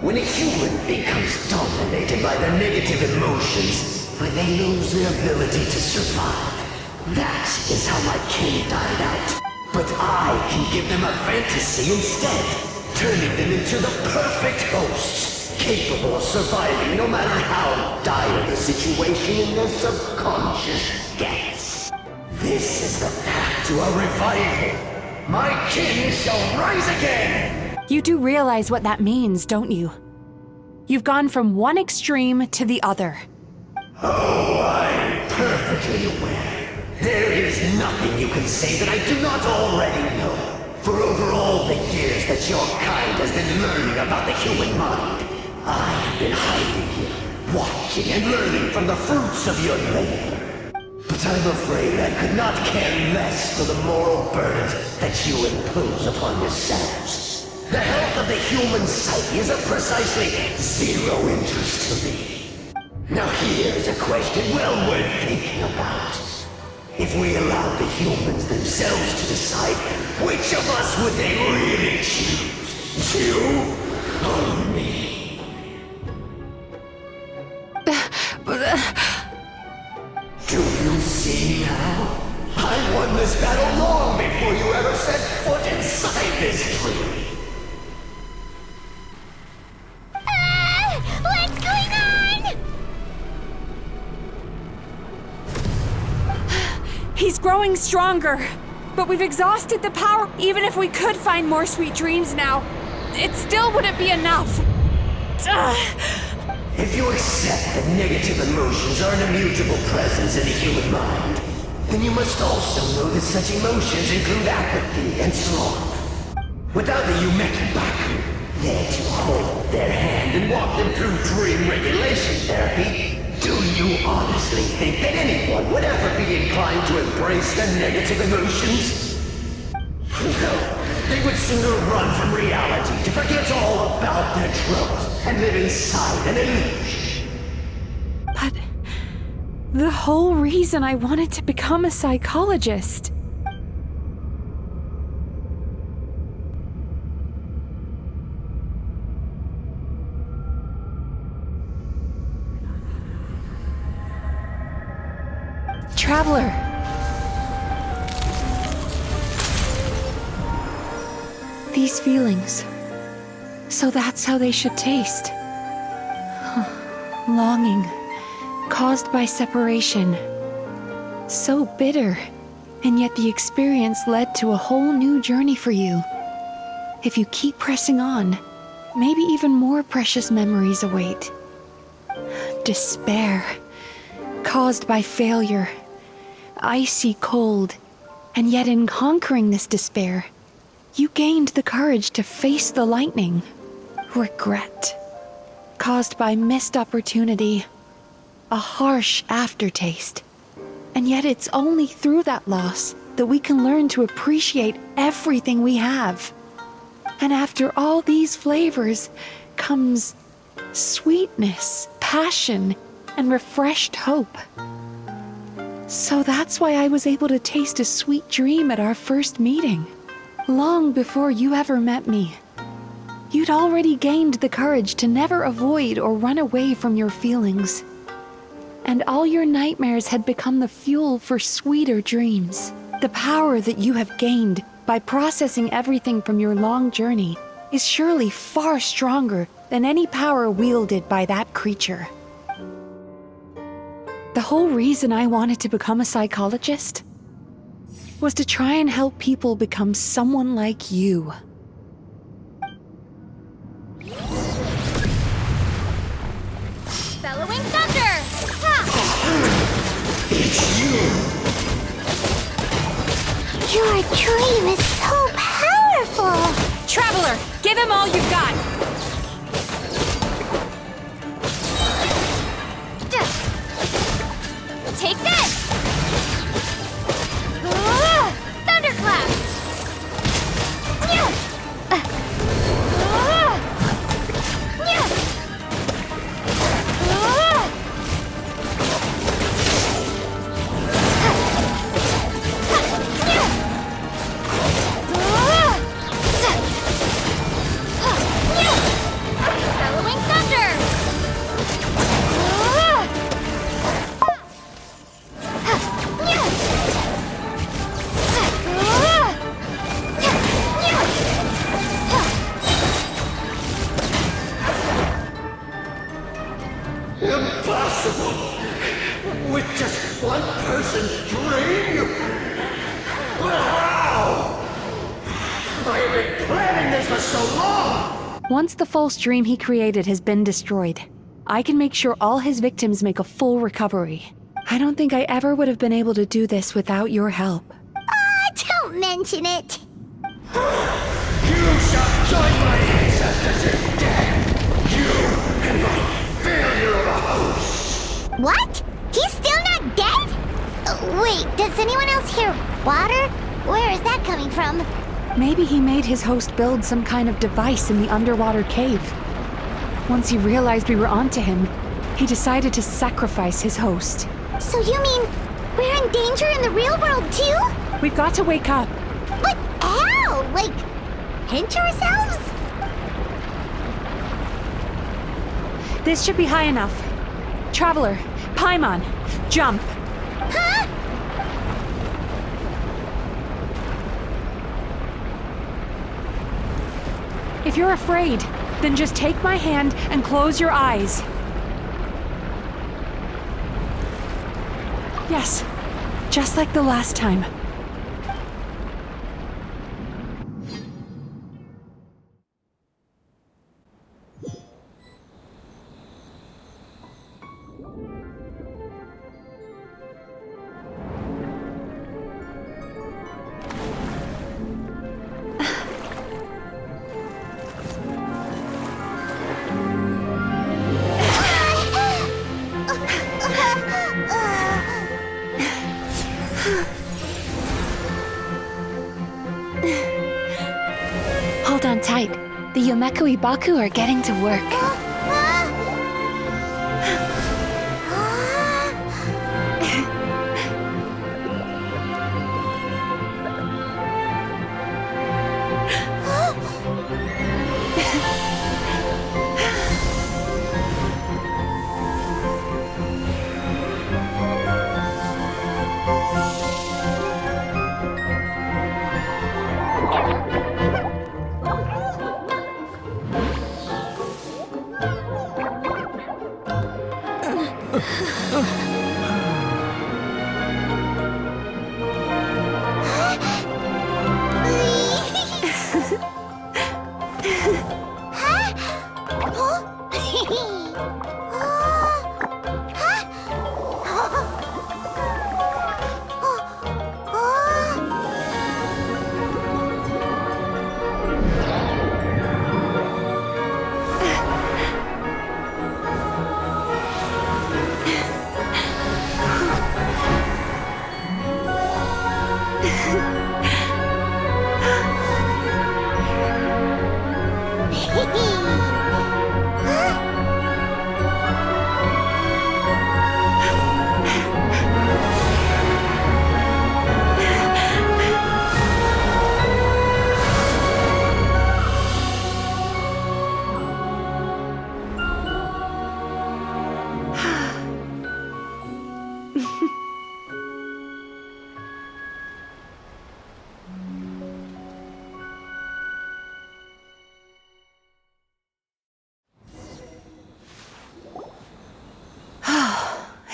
When a human becomes dominated by their negative emotions, when they lose their ability to survive, that is how my kin died out. But I can give them a fantasy instead, turning them into the perfect hosts, capable of surviving no matter how dire the situation in their subconscious gets. This is the path to a revival. My kin shall rise again! You do realize what that means, don't you? You've gone from one extreme to the other. Oh, I'm perfectly aware. There is nothing you can say that I do not already know. For over all the years that your kind has been learning about the human mind, I have been hiding here, watching and learning from the fruits of your labor. But I'm afraid I could not care less for the moral burdens that you impose upon yourselves. The health of the human psyche is of precisely zero interest to me. Now here's a question well worth thinking about. If we allowed the humans themselves to decide, which of us would they really choose? You or me? Do you see now? I won this battle long before you ever set foot inside this tree. What's going on? He's growing stronger, but we've exhausted the power. Even if we could find more sweet dreams now, it still wouldn't be enough. If you accept that negative emotions are an immutable presence in the human mind, then you must also know that such emotions include apathy and sloth. Without the Yumeki Baku, there to hold their hand and walk them through dream regulation therapy, do you honestly think that anyone would ever be inclined to embrace the negative emotions? No, they would sooner run from reality to forget all about their troubles and live inside an illusion. But the whole reason I wanted to become a psychologist. Traveler. These feelings. So that's how they should taste. Longing. Caused by separation. So bitter. And yet the experience led to a whole new journey for you. If you keep pressing on, maybe even more precious memories await. Despair. Caused by failure. Icy cold. And yet in conquering this despair, you gained the courage to face the lightning. Regret. Caused by missed opportunity. A harsh aftertaste. And yet it's only through that loss that we can learn to appreciate everything we have. And after all these flavors comes sweetness, passion, and refreshed hope. So that's why I was able to taste a sweet dream at our first meeting. Long before you ever met me. You'd already gained the courage to never avoid or run away from your feelings. And all your nightmares had become the fuel for sweeter dreams. The power that you have gained by processing everything from your long journey is surely far stronger than any power wielded by that creature. The whole reason I wanted to become a psychologist was to try and help people become someone like you. Bellowing thunder! Ha! It's you! Your dream is so powerful! Traveler, give him all you've got! Take this! Thunderclap! Bellowing thunder! Impossible! With just one person's dream? But how? I have been planning this for so long! Once the false dream he created has been destroyed, I can make sure all his victims make a full recovery. I don't think I ever would have been able to do this without your help. Don't mention it! You shall join my ancestors in death! You and my failure of a host! What? He's still not dead? Wait, does anyone else hear water? Where is that coming from? Maybe he made his host build some kind of device in the underwater cave. Once he realized we were onto him, he decided to sacrifice his host. So you mean we're in danger in the real world too? We've got to wake up. But how? Like, pinch ourselves? This should be high enough. Traveler, Paimon, jump. Huh? If you're afraid, then just take my hand and close your eyes. Yes, just like the last time. tight. The Yumemizuki Baku are getting to work.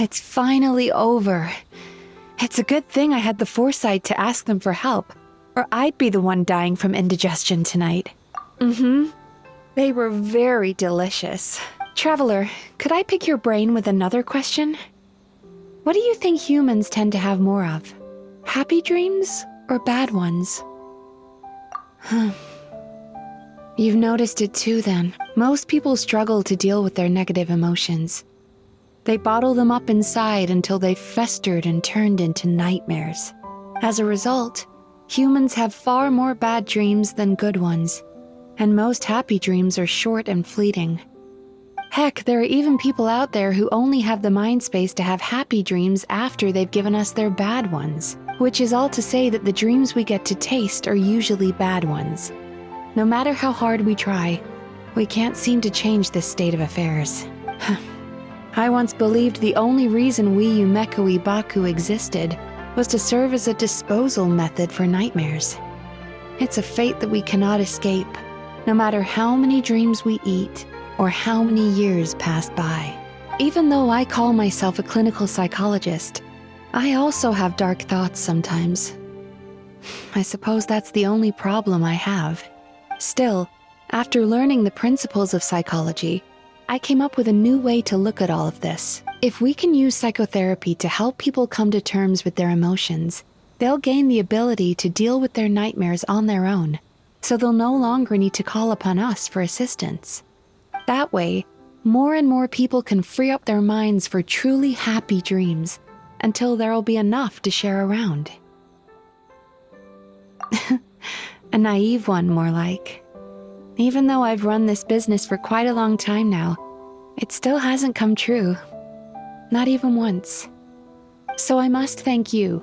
It's finally over. It's a good thing I had the foresight to ask them for help, or I'd be the one dying from indigestion tonight. They were very delicious. Traveler, could I pick your brain with another question? What do you think humans tend to have more of? Happy dreams or bad ones? You've noticed it too then. Most people struggle to deal with their negative emotions. They bottle them up inside until they've festered and turned into nightmares. As a result, humans have far more bad dreams than good ones, and most happy dreams are short and fleeting. Heck, there are even people out there who only have the mind space to have happy dreams after they've given us their bad ones, which is all to say that the dreams we get to taste are usually bad ones. No matter how hard we try, we can't seem to change this state of affairs. I once believed the only reason we Yumemizuki Baku existed was to serve as a disposal method for nightmares. It's a fate that we cannot escape, no matter how many dreams we eat or how many years pass by. Even though I call myself a clinical psychologist, I also have dark thoughts sometimes. I suppose that's the only problem I have. Still, after learning the principles of psychology, I came up with a new way to look at all of this. If we can use psychotherapy to help people come to terms with their emotions, they'll gain the ability to deal with their nightmares on their own, so they'll no longer need to call upon us for assistance. That way, more and more people can free up their minds for truly happy dreams until there'll be enough to share around. A naive one, more like. Even though I've run this business for quite a long time now, it still hasn't come true. Not even once. So I must thank you,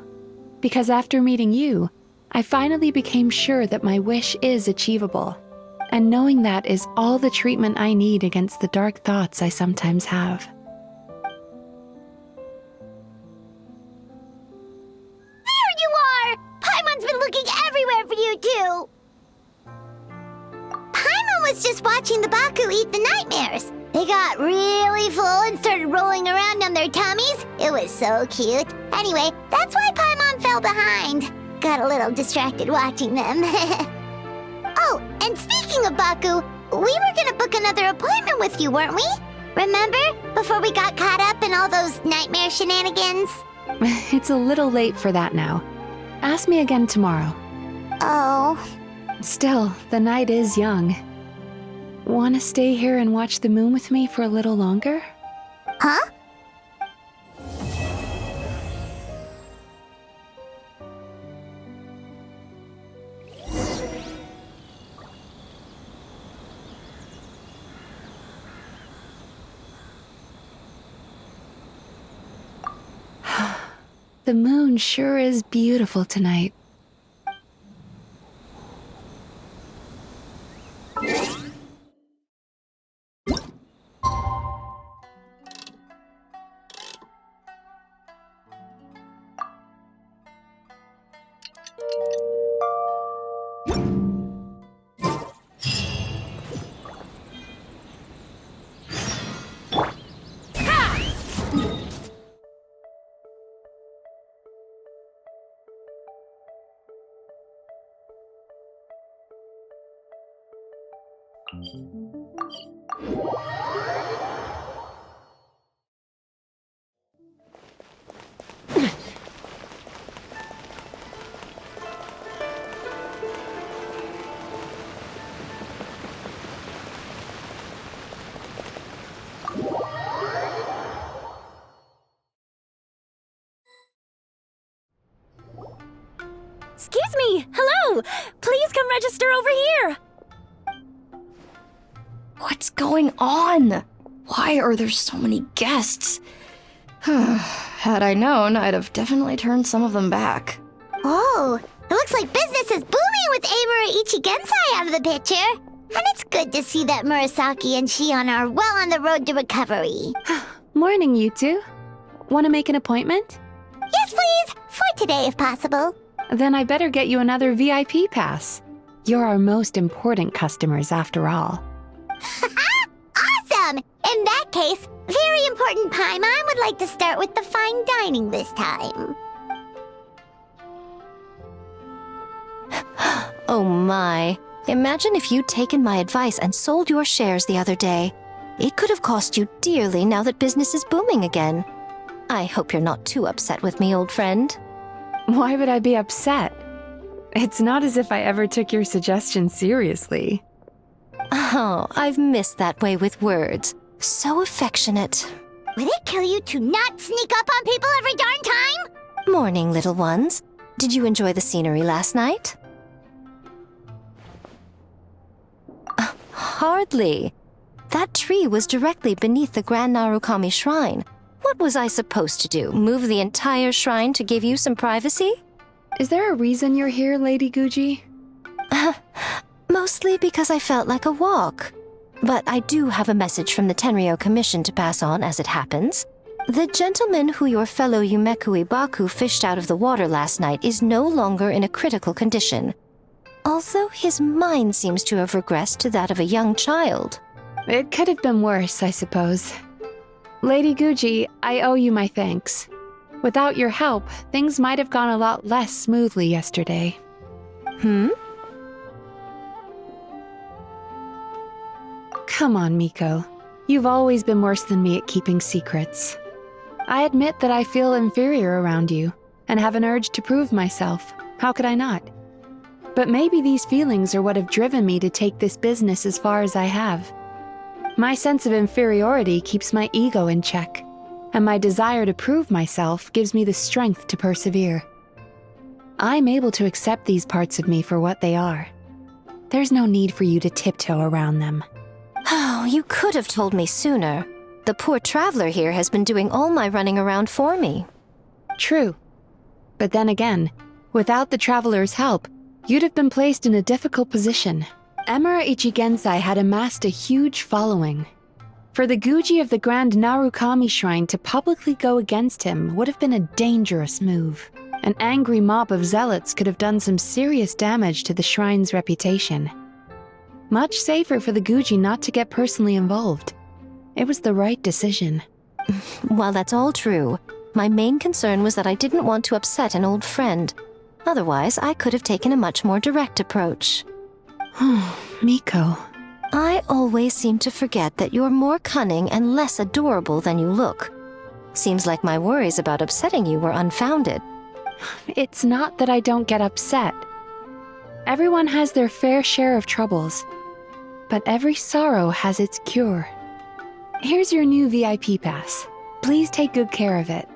because after meeting you, I finally became sure that my wish is achievable. And knowing that is all the treatment I need against the dark thoughts I sometimes have. There you are! Paimon's been looking everywhere for you too! Paimon was just watching the Baku eat the nightmares. They got really full and started rolling around on their tummies. It was so cute. Anyway, that's why Paimon fell behind. Got a little distracted watching them. Oh, and speaking of Baku, we were gonna book another appointment with you, weren't we? Remember? Before we got caught up in all those nightmare shenanigans? It's a little late for that now. Ask me again tomorrow. Oh. Still, the night is young. Want to stay here and watch the moon with me for a little longer? Huh? The moon sure is beautiful tonight. Excuse me! Hello! Please come register over here! What's going on? Why are there so many guests? Had I known, I'd have definitely turned some of them back. Oh, it looks like business is booming with Amura Ichigensai out of the picture. And it's good to see that Murasaki and Shion are well on the road to recovery. Morning, you two. Want to make an appointment? Yes, please! For today, if possible. Then I better get you another VIP pass. You're our most important customers, after all. Awesome! In that case, very important Paimon would like to start with the fine dining this time. Oh my. Imagine if you'd taken my advice and sold your shares the other day. It could have cost you dearly now that business is booming again. I hope you're not too upset with me, old friend. Why would I be upset? It's not as if I ever took your suggestion seriously. Oh, I've missed that way with words. So affectionate. Would it kill you to not sneak up on people every darn time? Morning, little ones. Did you enjoy the scenery last night? Hardly. That tree was directly beneath the Grand Narukami Shrine. What was I supposed to do? Move the entire shrine to give you some privacy? Is there a reason you're here, Lady Guji? Mostly because I felt like a walk. But I do have a message from the Tenryo Commission to pass on as it happens. The gentleman who your fellow Yumekui Baku fished out of the water last night is no longer in a critical condition. Although his mind seems to have regressed to that of a young child. It could have been worse, I suppose. Lady Guji, I owe you my thanks. Without your help, things might have gone a lot less smoothly yesterday. Come on, Miko. You've always been worse than me at keeping secrets. I admit that I feel inferior around you, and have an urge to prove myself. How could I not? But maybe these feelings are what have driven me to take this business as far as I have. My sense of inferiority keeps my ego in check, and my desire to prove myself gives me the strength to persevere. I'm able to accept these parts of me for what they are. There's no need for you to tiptoe around them. Oh, you could have told me sooner. The poor traveler here has been doing all my running around for me. True. But then again, without the traveler's help, you'd have been placed in a difficult position. Emura Ichigensai had amassed a huge following. For the Guji of the Grand Narukami Shrine to publicly go against him would have been a dangerous move. An angry mob of zealots could have done some serious damage to the shrine's reputation. Much safer for the Guji not to get personally involved. It was the right decision. While that's all true, my main concern was that I didn't want to upset an old friend. Otherwise, I could have taken a much more direct approach. Miko. I always seem to forget that you're more cunning and less adorable than you look. Seems like my worries about upsetting you were unfounded. It's not that I don't get upset. Everyone has their fair share of troubles. But every sorrow has its cure. Here's your new VIP pass. Please take good care of it.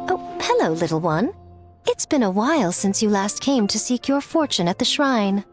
Oh, hello, little one. It's been a while since you last came to seek your fortune at the shrine.